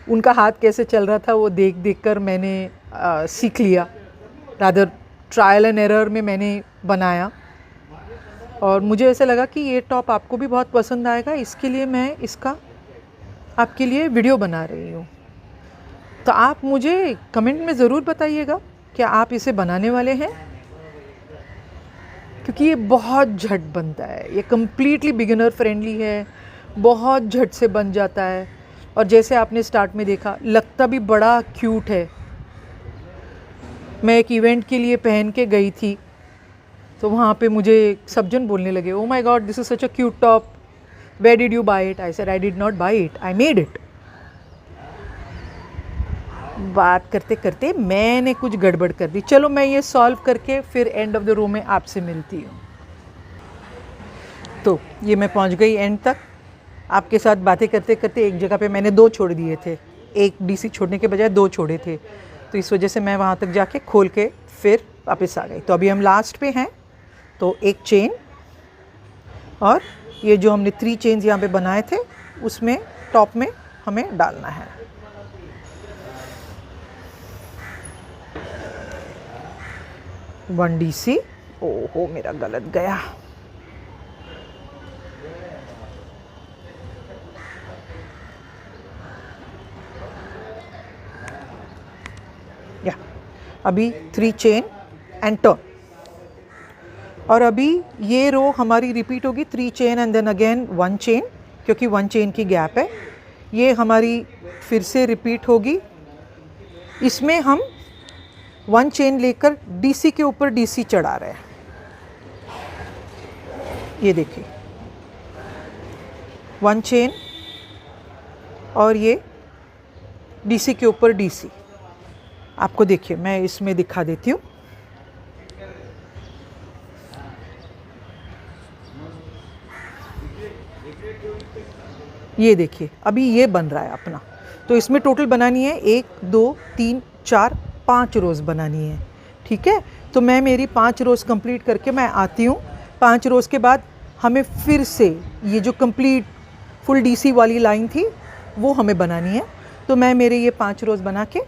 उनका हाथ कैसे चल रहा था वो देख देख कर मैंने सीख लिया, रादर ट्रायल एंड एरर में मैंने बनाया, और मुझे ऐसा लगा कि ये टॉप आपको भी बहुत पसंद आएगा, इसके लिए मैं इसका आपके लिए वीडियो बना रही हूँ। तो आप मुझे कमेंट में ज़रूर बताइएगा क्या आप इसे बनाने वाले हैं, क्योंकि ये बहुत झट बनता है, ये कम्प्लीटली बिगिनर फ्रेंडली है, बहुत झट से बन जाता है, और जैसे आपने स्टार्ट में देखा लगता भी बड़ा क्यूट है। मैं एक इवेंट के लिए पहन के गई थी, तो वहाँ पे मुझे सब जन बोलने लगे, oh my god this is such a cute top, where did you buy it? I said I did not buy it, I made it. बात करते करते मैंने कुछ गड़बड़ कर दी, चलो मैं ये सॉल्व करके फिर एंड ऑफ द रो में आपसे मिलती हूँ। तो ये मैं पहुँच गई एंड तक, आपके साथ बातें करते करते एक जगह पे मैंने 2 छोड़ दिए थे, एक डीसी छोड़ने के बजाय 2 छोड़े थे, तो इस वजह से मैं वहाँ तक जाके खोल के फिर वापस आ गई। तो अभी हम लास्ट पे हैं, तो एक चेन, और ये जो हमने 3 चेन्स यहाँ पे बनाए थे उसमें टॉप में हमें डालना है। वन डीसी, ओहो मेरा गलत गया, या अभी 3 चेन एंड टर्न, और अभी ये रो हमारी रिपीट होगी 3 chain and then again 1 chain, क्योंकि 1 चेन की गैप है, ये हमारी फिर से रिपीट होगी। इसमें हम 1 चेन लेकर डीसी के ऊपर डीसी चढ़ा रहे हैं, ये देखिए 1 चेन और ये डीसी के ऊपर डीसी। आपको देखिए मैं इसमें दिखा देती हूँ, ये देखिए अभी ये बन रहा है अपना। तो इसमें टोटल बनानी है 1 2 3 4 5 रोज़ बनानी है, ठीक है। तो मैं मेरी 5 रोज़ कंप्लीट करके मैं आती हूँ। 5 रोज़ के बाद हमें फिर से ये जो कंप्लीट फुल डीसी वाली लाइन थी वो हमें बनानी है। तो मैं मेरे ये 5 रोज़ बना के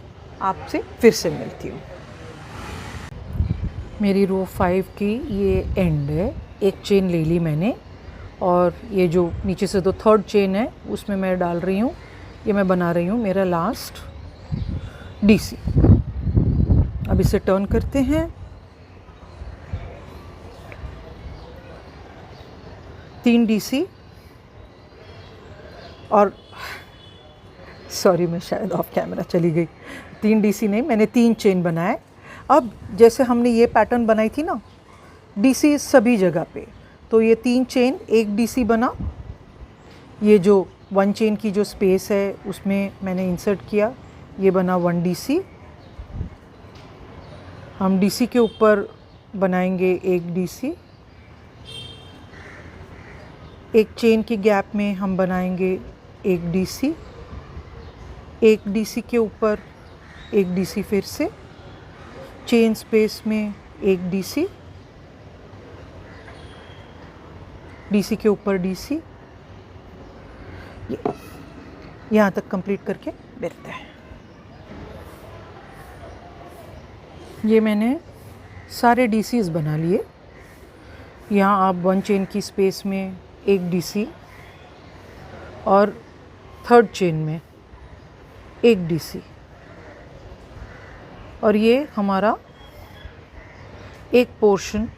आपसे फिर से मिलती हूँ। मेरी रो 5 की ये एंड है, एक चेन ले ली मैंने, और ये जो नीचे से 3rd चेन है उसमें मैं डाल रही हूँ, ये मैं बना रही हूँ मेरा लास्ट डीसी। अब इसे टर्न करते हैं, 3 डीसी और सॉरी मैं शायद ऑफ कैमरा चली गई, 3 डीसी नहीं, मैंने 3 चेन बनाए। अब जैसे हमने ये पैटर्न बनाई थी ना, डीसी सभी जगह पे, तो ये 3 चेन 1 डीसी बना। ये जो 1 चेन की जो स्पेस है उसमें मैंने इंसर्ट किया, ये बना 1 डीसी। हम डीसी के ऊपर बनाएंगे 1 डीसी। एक चेन की गैप में हम बनाएंगे 1 डीसी, 1 डीसी के ऊपर 1 डीसी, फिर से चेन स्पेस में 1 डीसी, डीसी के ऊपर डीसी, यहाँ तक कंप्लीट करके बैठते हैं। ये मैंने सारे डीसीज बना लिए। यहाँ आप 1 चेन की स्पेस में 1 डीसी और 3rd चेन में 1 डीसी, और ये हमारा एक पोर्शन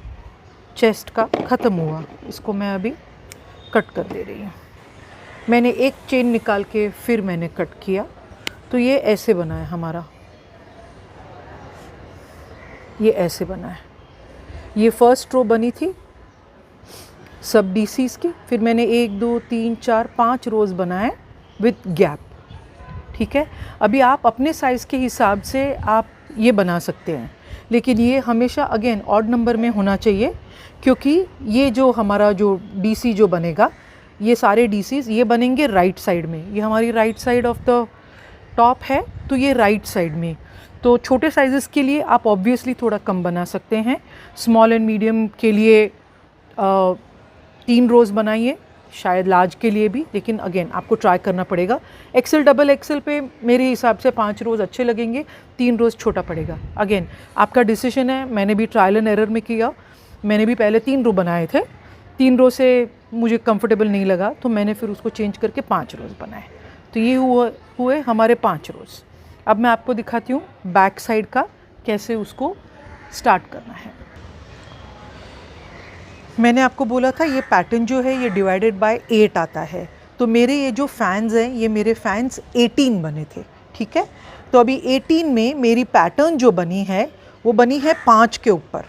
चेस्ट का ख़त्म हुआ। इसको मैं अभी कट कर दे रही हूँ। मैंने एक चेन निकाल के फिर मैंने कट किया, तो ये ऐसे बना है हमारा, ये ऐसे बना है। ये फर्स्ट रो बनी थी सब डीसीज़ की, फिर मैंने 1 2 3 4 5 रोज़ बनाए विथ गैप। ठीक है, अभी आप अपने साइज़ के हिसाब से आप ये बना सकते हैं, लेकिन ये हमेशा अगेन ऑड नंबर में होना चाहिए, क्योंकि ये जो हमारा जो डीसी जो बनेगा, ये सारे डीसीज़ ये बनेंगे राइट साइड में। ये हमारी right side of the top है, तो ये राइट साइड में। तो छोटे साइज़ेस के लिए आप ऑब्वियसली थोड़ा कम बना सकते हैं। स्मॉल एंड मीडियम के लिए 3 रोज़ बनाइए, शायद लार्ज के लिए भी, लेकिन अगेन आपको ट्राई करना पड़ेगा। एक्सेल डबल एक्सेल पे मेरे हिसाब से 5 रोज़ अच्छे लगेंगे, 3 रोज़ छोटा पड़ेगा। अगेन आपका डिसीजन है। मैंने भी ट्रायल एंड एरर में किया। मैंने भी पहले 3 रो बनाए थे, 3 रो से मुझे कंफर्टेबल नहीं लगा, तो मैंने फिर उसको चेंज करके 5 रोज़ बनाए। तो ये हुए हमारे 5 रोज़। अब मैं आपको दिखाती हूँ बैक साइड का कैसे उसको स्टार्ट करना है। मैंने आपको बोला था ये पैटर्न जो है ये डिवाइडेड बाय 8 आता है, तो मेरे ये जो फैंस हैं ये मेरे फैंस 18 बने थे। ठीक है, तो अभी 18 में मेरी पैटर्न जो बनी है वो बनी है 5 के ऊपर,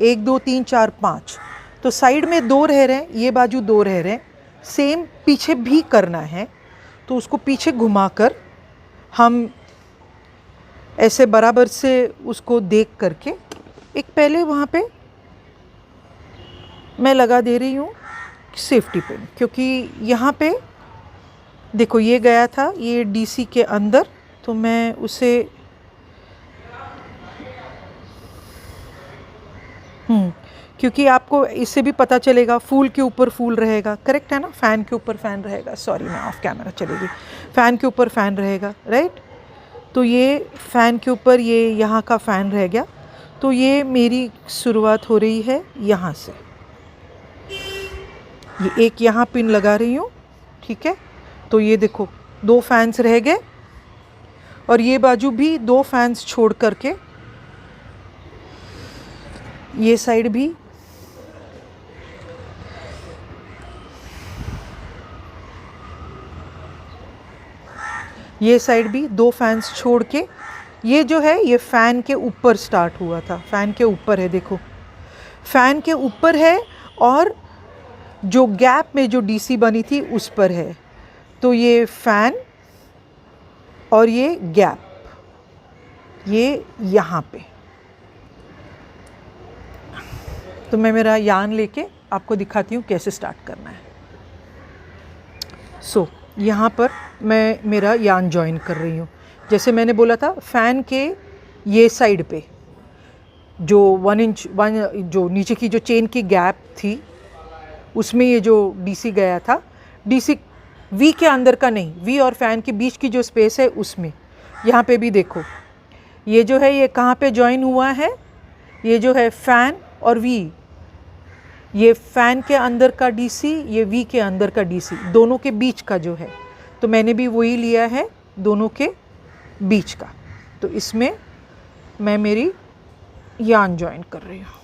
1 2 3 4 5। तो साइड में 2 रह रहे हैं, ये बाजू 2 रह रहे हैं, सेम पीछे भी करना है। तो उसको पीछे घुमाकर हम ऐसे बराबर से उसको देख करके एक पहले वहाँ पे मैं लगा दे रही हूँ सेफ्टी पिन, क्योंकि यहाँ पे देखो ये गया था ये डीसी के अंदर, तो मैं उसे क्योंकि आपको इससे भी पता चलेगा फूल के ऊपर फूल रहेगा, करेक्ट है ना, फ़ैन के ऊपर फ़ैन रहेगा। सॉरी मैं ऑफ कैमरा चली गई, फ़ैन के ऊपर फ़ैन रहेगा, राइट। तो ये फ़ैन के ऊपर ये यहाँ का फ़ैन रह गया। तो ये मेरी शुरुआत हो रही है यहाँ से, ये एक यहाँ पिन लगा रही हूँ। ठीक है, तो ये देखो 2 फैंस रह गए, और ये बाजू भी 2 फैंस छोड़ करके ये साइड भी भी 2 फैंस छोड़ के, ये जो है ये फ़ैन के ऊपर स्टार्ट हुआ था, फ़ैन के ऊपर है, देखो फ़ैन के ऊपर है, और जो गैप में जो डीसी बनी थी उस पर है। तो ये फ़ैन और ये गैप, ये यहाँ पे। तो मैं मेरा यान लेके आपको दिखाती हूँ कैसे स्टार्ट करना है। सो यहाँ पर मैं मेरा यान जॉइन कर रही हूँ। जैसे मैंने बोला था फ़ैन के ये साइड पे जो 1 इंच जो नीचे की जो चेन की गैप थी उसमें ये जो डीसी गया था, डीसी वी के अंदर का नहीं, वी और फ़ैन के बीच की जो स्पेस है उसमें। यहाँ पे भी देखो ये जो है ये कहाँ पे जॉइन हुआ है, ये जो है फ़ैन और वी, ये फ़ैन के अंदर का डीसी, ये वी के अंदर का डीसी, दोनों के बीच का जो है। तो मैंने भी वही लिया है दोनों के बीच का। तो इसमें मैं मेरी यान जॉइन कर रही हूँ।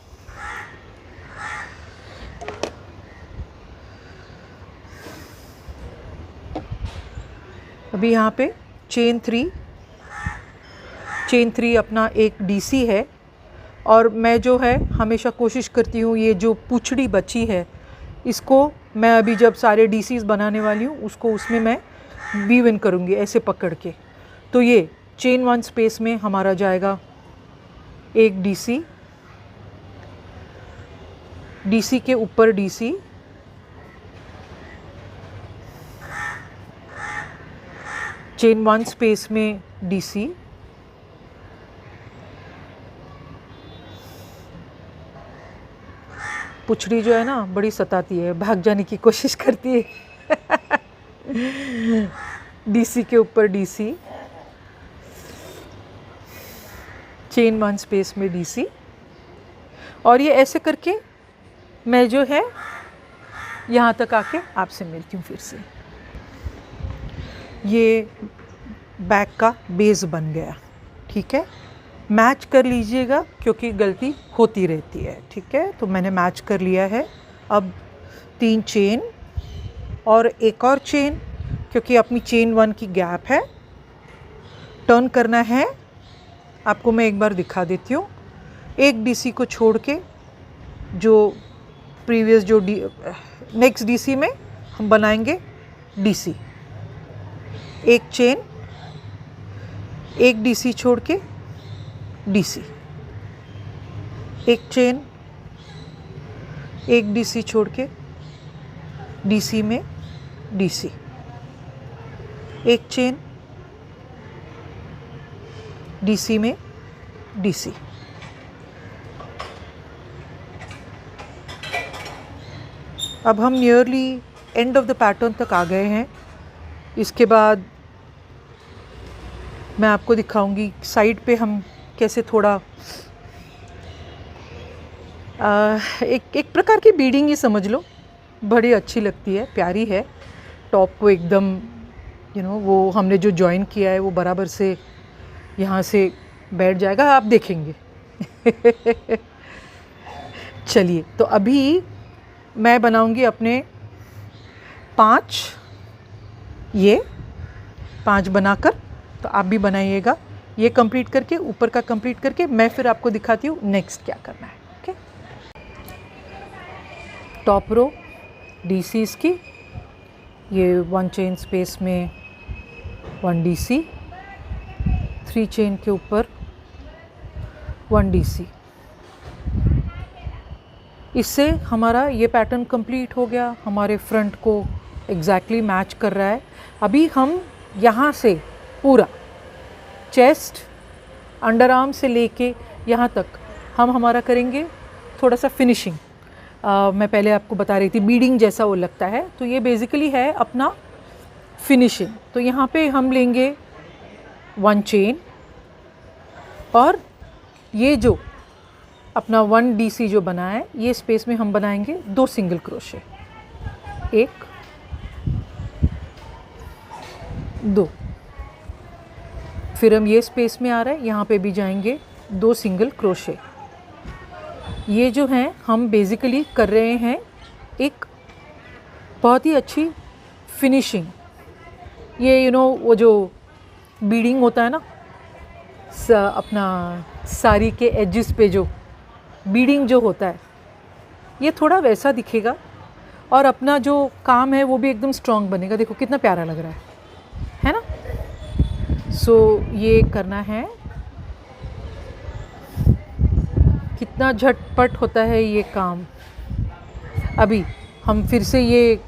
अभी यहाँ पे चेन 3 अपना एक डीसी है, और मैं जो है हमेशा कोशिश करती हूँ ये जो पूछड़ी बची है इसको मैं अभी जब सारे डीसीज बनाने वाली हूँ उसको उसमें मैं वीव इन करूँगी ऐसे पकड़ के। तो ये चेन 1 स्पेस में हमारा जाएगा एक डीसी, डीसी के ऊपर डीसी, चेन 1 स्पेस में डीसी, पुछड़ी जो है ना बड़ी सताती है, भाग जाने की कोशिश करती है डीसी के ऊपर डीसी, चेन 1 स्पेस में डीसी, और ये ऐसे करके मैं जो है यहाँ तक आके आपसे मिलती हूँ फिर से। ये बैक का बेस बन गया, ठीक है। मैच कर लीजिएगा क्योंकि गलती होती रहती है, ठीक है। तो मैंने मैच कर लिया है। अब 3 चेन और एक और चेन, क्योंकि अपनी चेन 1 की गैप है, टर्न करना है। आपको मैं एक बार दिखा देती हूँ। एक डीसी को छोड़ के जो प्रीवियस जो नेक्स्ट डीसी में हम बनाएंगे डीसी, एक चेन, एक डीसी छोड़ के डीसी, एक चेन, एक डीसी छोड़ के डीसी में डीसी, एक चेन, डीसी में डीसी। अब हम nearly end of the pattern तक आ गए हैं। इसके बाद मैं आपको दिखाऊंगी साइड पे हम कैसे थोड़ा एक प्रकार की बीडिंग ही समझ लो, बड़ी अच्छी लगती है, प्यारी है। टॉप को एकदम वो हमने जो जॉइन किया है वो बराबर से यहाँ से बैठ जाएगा, आप देखेंगे चलिए, तो अभी मैं बनाऊंगी अपने 5, ये 5 बनाकर, तो आप भी बनाइएगा। ये कंप्लीट करके, ऊपर का कंप्लीट करके मैं फिर आपको दिखाती हूँ नेक्स्ट क्या करना है। ओके, टॉप रो डीसीज की, ये 1 चेन स्पेस में 1 डीसी, 3 चेन के ऊपर 1 डीसी। इससे हमारा ये पैटर्न कंप्लीट हो गया, हमारे फ्रंट को एग्जैक्टली मैच कर रहा है। अभी हम यहाँ से पूरा चेस्ट, अंडर आर्म से लेके यहाँ तक हम हमारा करेंगे थोड़ा सा फिनिशिंग। मैं पहले आपको बता रही थी बीडिंग जैसा वो लगता है, तो ये बेसिकली है अपना फिनिशिंग। तो यहाँ पे हम लेंगे 1 चेन, और ये जो अपना 1 डीसी जो बना है, ये स्पेस में हम बनाएंगे 2 सिंगल क्रोशे, 1 2। फिर हम ये स्पेस में आ रहा है, यहाँ पे भी जाएंगे 2 सिंगल क्रोशे। ये जो हैं हम बेसिकली कर रहे हैं एक बहुत ही अच्छी फिनिशिंग। ये वो जो बीडिंग होता है ना, अपना साड़ी के एजेस पे जो बीडिंग जो होता है, ये थोड़ा वैसा दिखेगा, और अपना जो काम है वो भी एकदम स्ट्रॉन्ग बनेगा। देखो कितना प्यारा लग रहा है ना। सो ये करना है, कितना झटपट होता है ये काम। अभी हम फिर से ये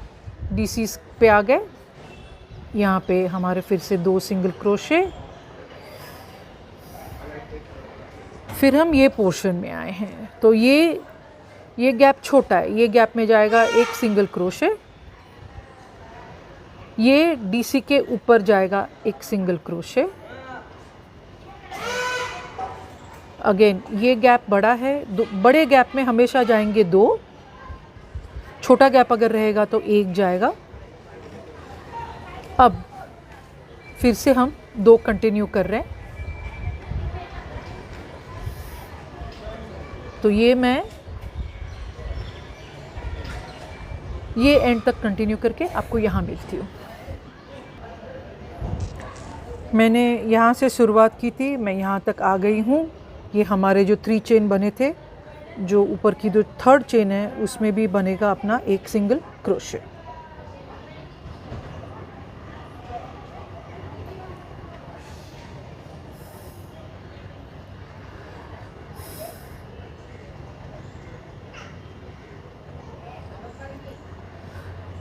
डीसी पे आ गए, यहाँ पे हमारे फिर से 2 सिंगल क्रोशे, फिर हम ये पोर्शन में आए हैं। तो ये गैप छोटा है, ये गैप में जाएगा 1 सिंगल क्रोशे, ये डीसी के ऊपर जाएगा 1 सिंगल क्रोशे। अगेन ये गैप बड़ा है, बड़े गैप में हमेशा जाएंगे 2, छोटा गैप अगर रहेगा तो 1 जाएगा। अब फिर से हम 2 कंटिन्यू कर रहे हैं। तो ये मैं ये एंड तक कंटिन्यू करके आपको यहाँ मिलती हूँ। मैंने यहाँ से शुरुआत की थी, मैं यहाँ तक आ गई हूँ। ये हमारे जो 3 चेन बने थे, जो ऊपर की जो 3rd चेन है उसमें भी बनेगा अपना एक सिंगल क्रोशे।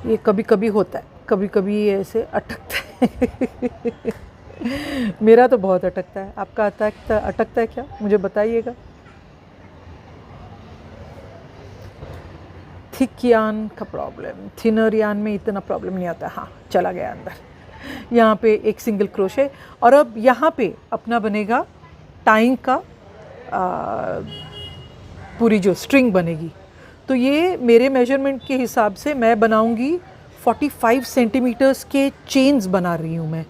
ये कभी कभी होता है, कभी कभी ये ऐसे अटकता है मेरा तो बहुत अटकता है, आपका अटकता है क्या, मुझे बताइएगा। थिक यान का प्रॉब्लम, थिनर यान में इतना प्रॉब्लम नहीं आता। हाँ, चला गया अंदर। यहाँ पे एक सिंगल क्रोशे, और अब यहाँ पे अपना बनेगा टाइंग का पूरी जो स्ट्रिंग बनेगी। तो ये मेरे मेजरमेंट के हिसाब से मैं बनाऊंगी 45 सेंटीमीटर्स के चेन्स बना रही हूँ मैं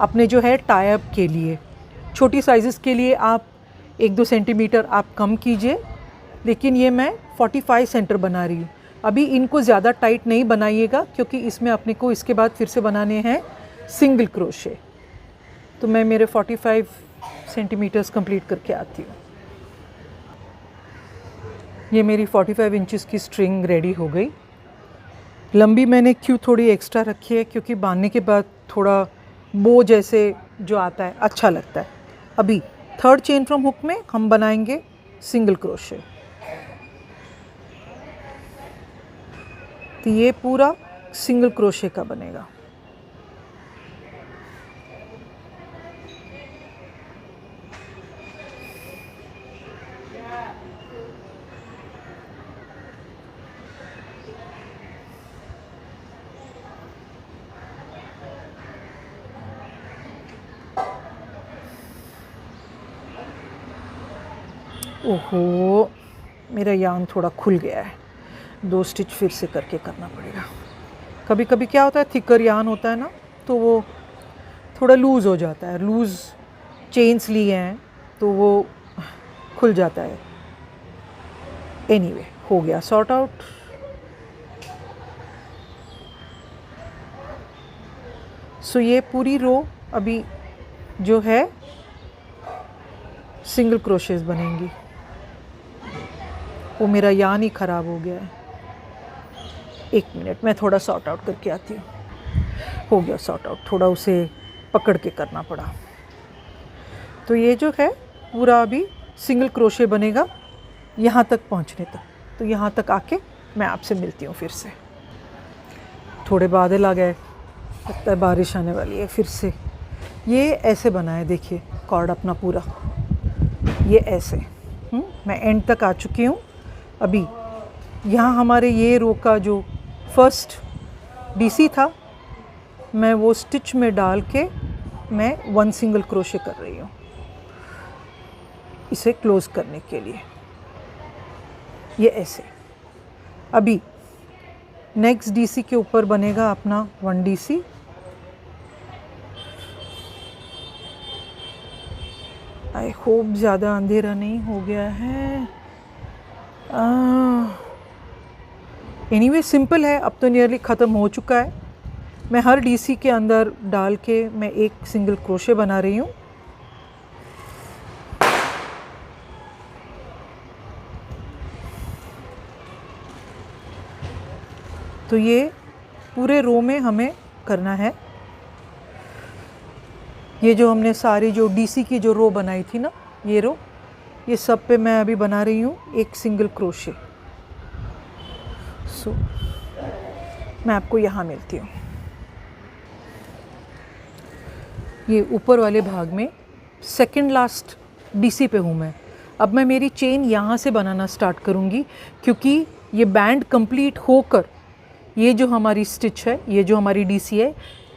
अपने जो है टाई अप के लिए। छोटी साइज़ेस के लिए आप 1-2 सेंटीमीटर आप कम कीजिए, लेकिन ये मैं 45 सेंटर बना रही हूँ। अभी इनको ज़्यादा टाइट नहीं बनाइएगा, क्योंकि इसमें अपने को इसके बाद फिर से बनाने हैं सिंगल क्रोशे। तो मैं मेरे 45 सेंटीमीटर्स कंप्लीट करके आती हूँ। ये मेरी 45 इंचेस की स्ट्रिंग रेडी हो गई। लंबी मैंने क्यों थोड़ी एक्स्ट्रा रखी है, क्योंकि बांधने के बाद थोड़ा बो जैसे जो आता है अच्छा लगता है। अभी 3rd चेन फ्रॉम हुक में हम बनाएंगे सिंगल क्रोशे। तो ये पूरा सिंगल क्रोशे का बनेगा। ओहो, मेरा यान थोड़ा खुल गया है, 2 स्टिच फिर से करके करना पड़ेगा। कभी कभी क्या होता है, थिकर यान होता है ना, तो वो थोड़ा लूज़ हो जाता है। लूज़ चेन्स लिए हैं तो वो खुल जाता है। एनीवे, हो गया सॉर्ट आउट। सो ये पूरी रो अभी जो है सिंगल क्रोशेस बनेंगी। वो मेरा यान ही ख़राब हो गया है। 1 मिनट, मैं थोड़ा सॉर्ट आउट करके आती हूँ। हो गया सॉर्ट आउट, थोड़ा उसे पकड़ के करना पड़ा। तो ये जो है पूरा अभी सिंगल क्रोशे बनेगा यहाँ तक पहुँचने तक। तो यहाँ तक आके मैं आपसे मिलती हूँ फिर से। थोड़े बादल आ गए, लगता है बारिश आने वाली है फिर से। ये ऐसे बना है, देखिए कॉर्ड अपना पूरा ये ऐसे। मैं एंड तक आ चुकी हूँ। अभी यहाँ हमारे ये रो का जो फर्स्ट डीसी था, मैं वो स्टिच में डाल के मैं 1 सिंगल क्रोशे कर रही हूँ इसे क्लोज़ करने के लिए। ये ऐसे। अभी नेक्स्ट डीसी के ऊपर बनेगा अपना 1 डीसी। आई होप ज़्यादा अंधेरा नहीं हो गया है। एनीवे सिंपल है, अब तो नियरली ख़त्म हो चुका है। मैं हर डीसी के अंदर डाल के मैं 1 सिंगल क्रोशे बना रही हूँ। तो ये पूरे रो में हमें करना है। ये जो हमने सारी जो डीसी की जो रो बनाई थी ना, ये रो, ये सब पे मैं अभी बना रही हूँ 1 सिंगल क्रोशे। सो मैं आपको यहाँ मिलती हूँ। ये ऊपर वाले भाग में सेकंड लास्ट डीसी पे हूँ मैं। अब मैं मेरी चेन यहाँ से बनाना स्टार्ट करूँगी, क्योंकि ये बैंड कंप्लीट होकर ये जो हमारी स्टिच है, ये जो हमारी डीसी है,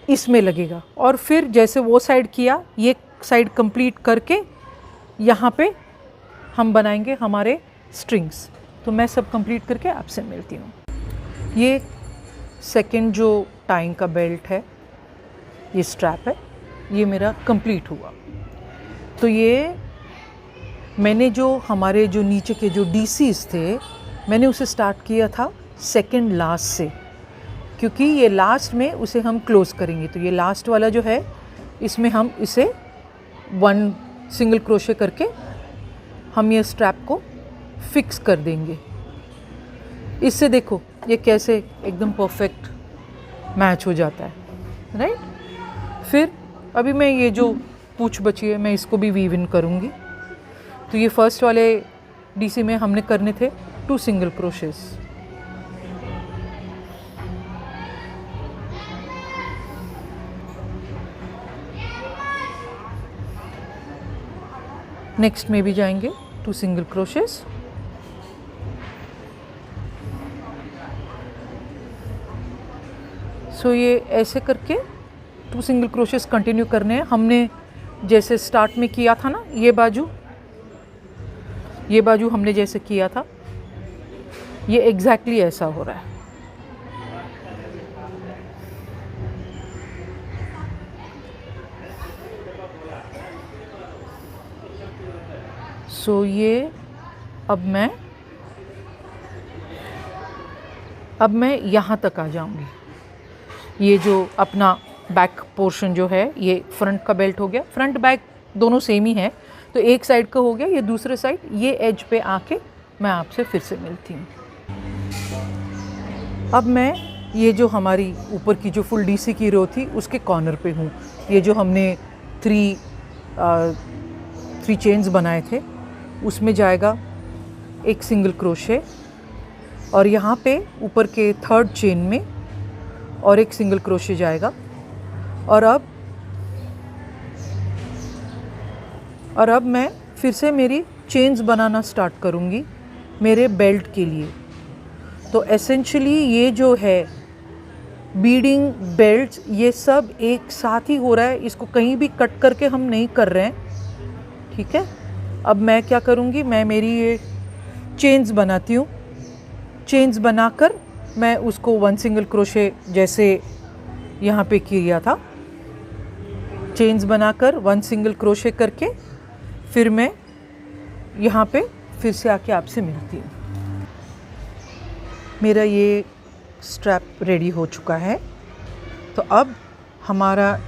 इसमें लगेगा। और फिर जैसे वो साइड किया, ये साइड कंप्लीट करके यहाँ पे हम बनाएंगे हमारे स्ट्रिंग्स। तो मैं सब कंप्लीट करके आपसे मिलती हूँ। ये सेकंड जो टाइंग का बेल्ट है, ये स्ट्रैप है, ये मेरा कंप्लीट हुआ। तो ये मैंने जो हमारे जो नीचे के जो डीसीज थे, मैंने उसे स्टार्ट किया था सेकंड लास्ट से, क्योंकि ये लास्ट में उसे हम क्लोज़ करेंगे। तो ये लास्ट वाला जो है, इसमें हम इसे 1 सिंगल क्रोशे करके हम ये स्ट्रैप को फिक्स कर देंगे। इससे देखो ये कैसे एकदम परफेक्ट मैच हो जाता है, राइट। फिर अभी मैं ये जो पूंछ बची है मैं इसको भी वीव इन करूँगी। तो ये फर्स्ट वाले डीसी में हमने करने थे 2 सिंगल क्रोशेस। नेक्स्ट में भी जाएंगे 2 सिंगल क्रोशेस। सो ये ऐसे करके 2 सिंगल क्रोशेस कंटिन्यू करने हैं। हमने जैसे स्टार्ट में किया था ना, ये बाजू हमने जैसे किया था, ये एग्जैक्टली ऐसा हो रहा है। सो ये अब मैं यहाँ तक आ जाऊँगी। ये जो अपना बैक पोर्शन जो है, ये फ्रंट का बेल्ट हो गया। फ्रंट बैक दोनों सेम ही है, तो एक साइड का हो गया, ये दूसरे साइड, ये एज पे आके मैं आपसे फिर से मिलती हूँ। अब मैं ये जो हमारी ऊपर की जो फुल डीसी की रो थी उसके कॉर्नर पे हूँ। ये जो हमने 3 चेन्स बनाए थे उसमें जाएगा 1 सिंगल क्रोशे, और यहाँ पे ऊपर के 3rd चेन में और 1 सिंगल क्रोशे जाएगा। और अब मैं फिर से मेरी चेन्स बनाना स्टार्ट करूँगी मेरे बेल्ट के लिए। तो एसेंशियली ये जो है बीडिंग, बेल्ट्स, ये सब एक साथ ही हो रहा है, इसको कहीं भी कट करके हम नहीं कर रहे हैं, ठीक है। अब मैं क्या करूँगी, मैं मेरी ये चेन्स बनाती हूँ। चेन्स बनाकर मैं उसको 1 सिंगल क्रोशे जैसे यहाँ पे किया था, चेन्स बनाकर 1 सिंगल क्रोशे करके फिर मैं यहाँ पे फिर से आके आपसे मिलती हूँ। मेरा ये स्ट्रैप रेडी हो चुका है। तो अब हमारा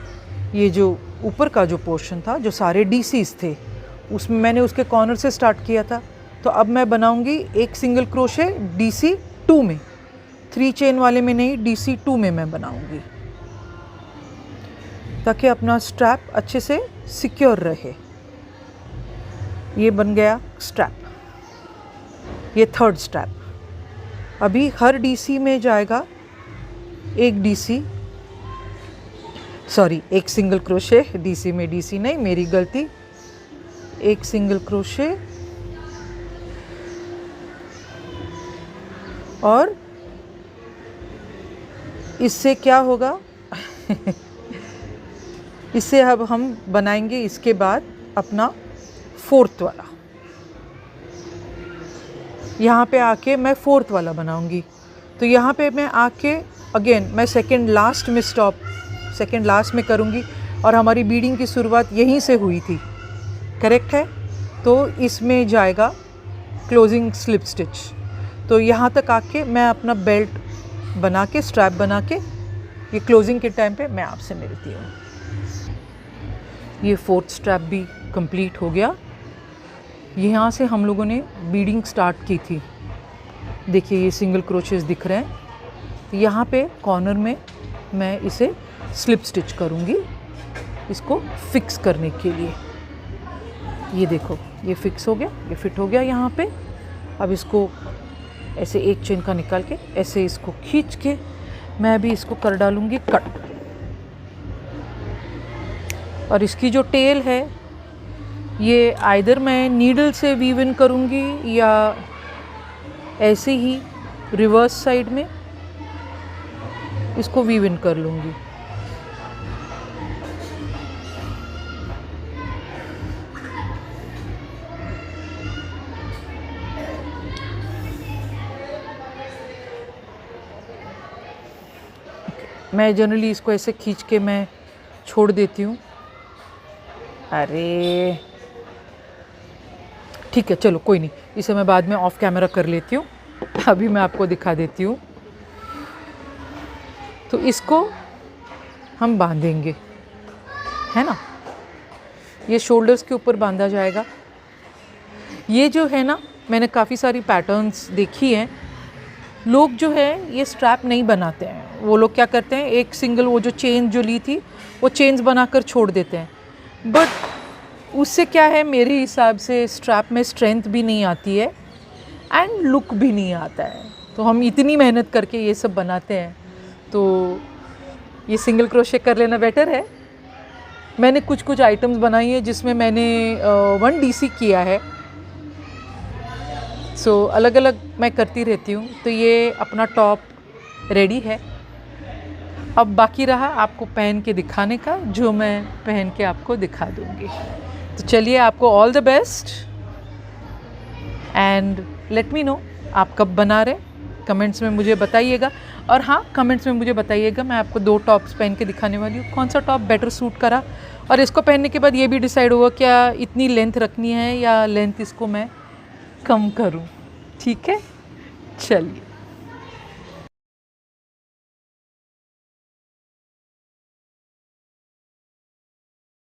ये जो ऊपर का जो पोर्शन था, जो सारे डीसीज थे, उसमें मैंने उसके कॉर्नर से स्टार्ट किया था। तो अब मैं बनाऊंगी 1 सिंगल क्रोशे डीसी 2 में, 3 चेन वाले में नहीं, डीसी 2 में मैं बनाऊंगी, ताकि अपना स्ट्रैप अच्छे से सिक्योर रहे। ये बन गया स्ट्रैप, ये 3rd स्ट्रैप। अभी हर डीसी में जाएगा 1 सिंगल क्रोशे। डीसी में डीसी नहीं, मेरी गलती, 1 सिंगल क्रोशे, और इससे क्या होगा इससे अब हम बनाएंगे इसके बाद अपना 4th वाला। यहाँ पे आके मैं 4th वाला बनाऊंगी। तो यहाँ पे मैं आके अगेन मैं सेकंड लास्ट में करूँगी, और हमारी बीडिंग की शुरुआत यहीं से हुई थी, करेक्ट है। तो इसमें जाएगा क्लोजिंग स्लिप स्टिच। तो यहाँ तक आके मैं अपना बेल्ट बना के, स्ट्रैप बना के, ये क्लोजिंग के टाइम पे मैं आपसे मिलती हूँ। ये 4th स्ट्रैप भी कंप्लीट हो गया। यहाँ से हम लोगों ने बीडिंग स्टार्ट की थी। देखिए ये सिंगल क्रोचेस दिख रहे हैं। तो यहाँ पे कॉर्नर में मैं इसे स्लिप स्टिच करूँगी, इसको फिक्स करने के लिए। ये देखो ये फिक्स हो गया, ये फिट हो गया यहाँ पे। अब इसको ऐसे 1 चेन का निकाल के ऐसे इसको खींच के मैं भी इसको कर डालूँगी कट। और इसकी जो टेल है ये आइदर मैं नीडल से वीव इन करूँगी या ऐसे ही रिवर्स साइड में इसको वीव इन कर लूँगी। मैं जनरली इसको ऐसे खींच के मैं छोड़ देती हूँ। अरे ठीक है, चलो कोई नहीं, इसे मैं बाद में ऑफ कैमरा कर लेती हूँ। अभी मैं आपको दिखा देती हूँ। तो इसको हम बांधेंगे, है ना। ये शोल्डर्स के ऊपर बांधा जाएगा। ये जो है ना, मैंने काफ़ी सारी पैटर्न्स देखी हैं, लोग जो है ये स्ट्रैप नहीं बनाते हैं। वो लोग क्या करते हैं, एक सिंगल वो जो चेन जो ली थी वो चेन्स बनाकर छोड़ देते हैं। बट उससे क्या है, मेरे हिसाब से स्ट्रैप में स्ट्रेंथ भी नहीं आती है एंड लुक भी नहीं आता है। तो हम इतनी मेहनत करके ये सब बनाते हैं, तो ये सिंगल क्रोशे कर लेना बेटर है। मैंने कुछ कुछ आइटम्स बनाई है जिसमें मैंने 1 DC किया है। सो अलग अलग मैं करती रहती हूँ। तो ये अपना टॉप रेडी है। अब बाकी रहा आपको पहन के दिखाने का, जो मैं पहन के आपको दिखा दूँगी। तो चलिए, आपको all the best and let me know आप कब बना रहे, कमेंट्स में मुझे बताइएगा। और हाँ, कमेंट्स में मुझे बताइएगा, मैं आपको 2 टॉप्स पहन के दिखाने वाली हूँ, कौन सा टॉप बेटर सूट करा। और इसको पहनने के बाद ये भी डिसाइड होगा क्या इतनी लेंथ रखनी है या लेंथ इसको मैं कम करूँ। ठीक है, चलिए।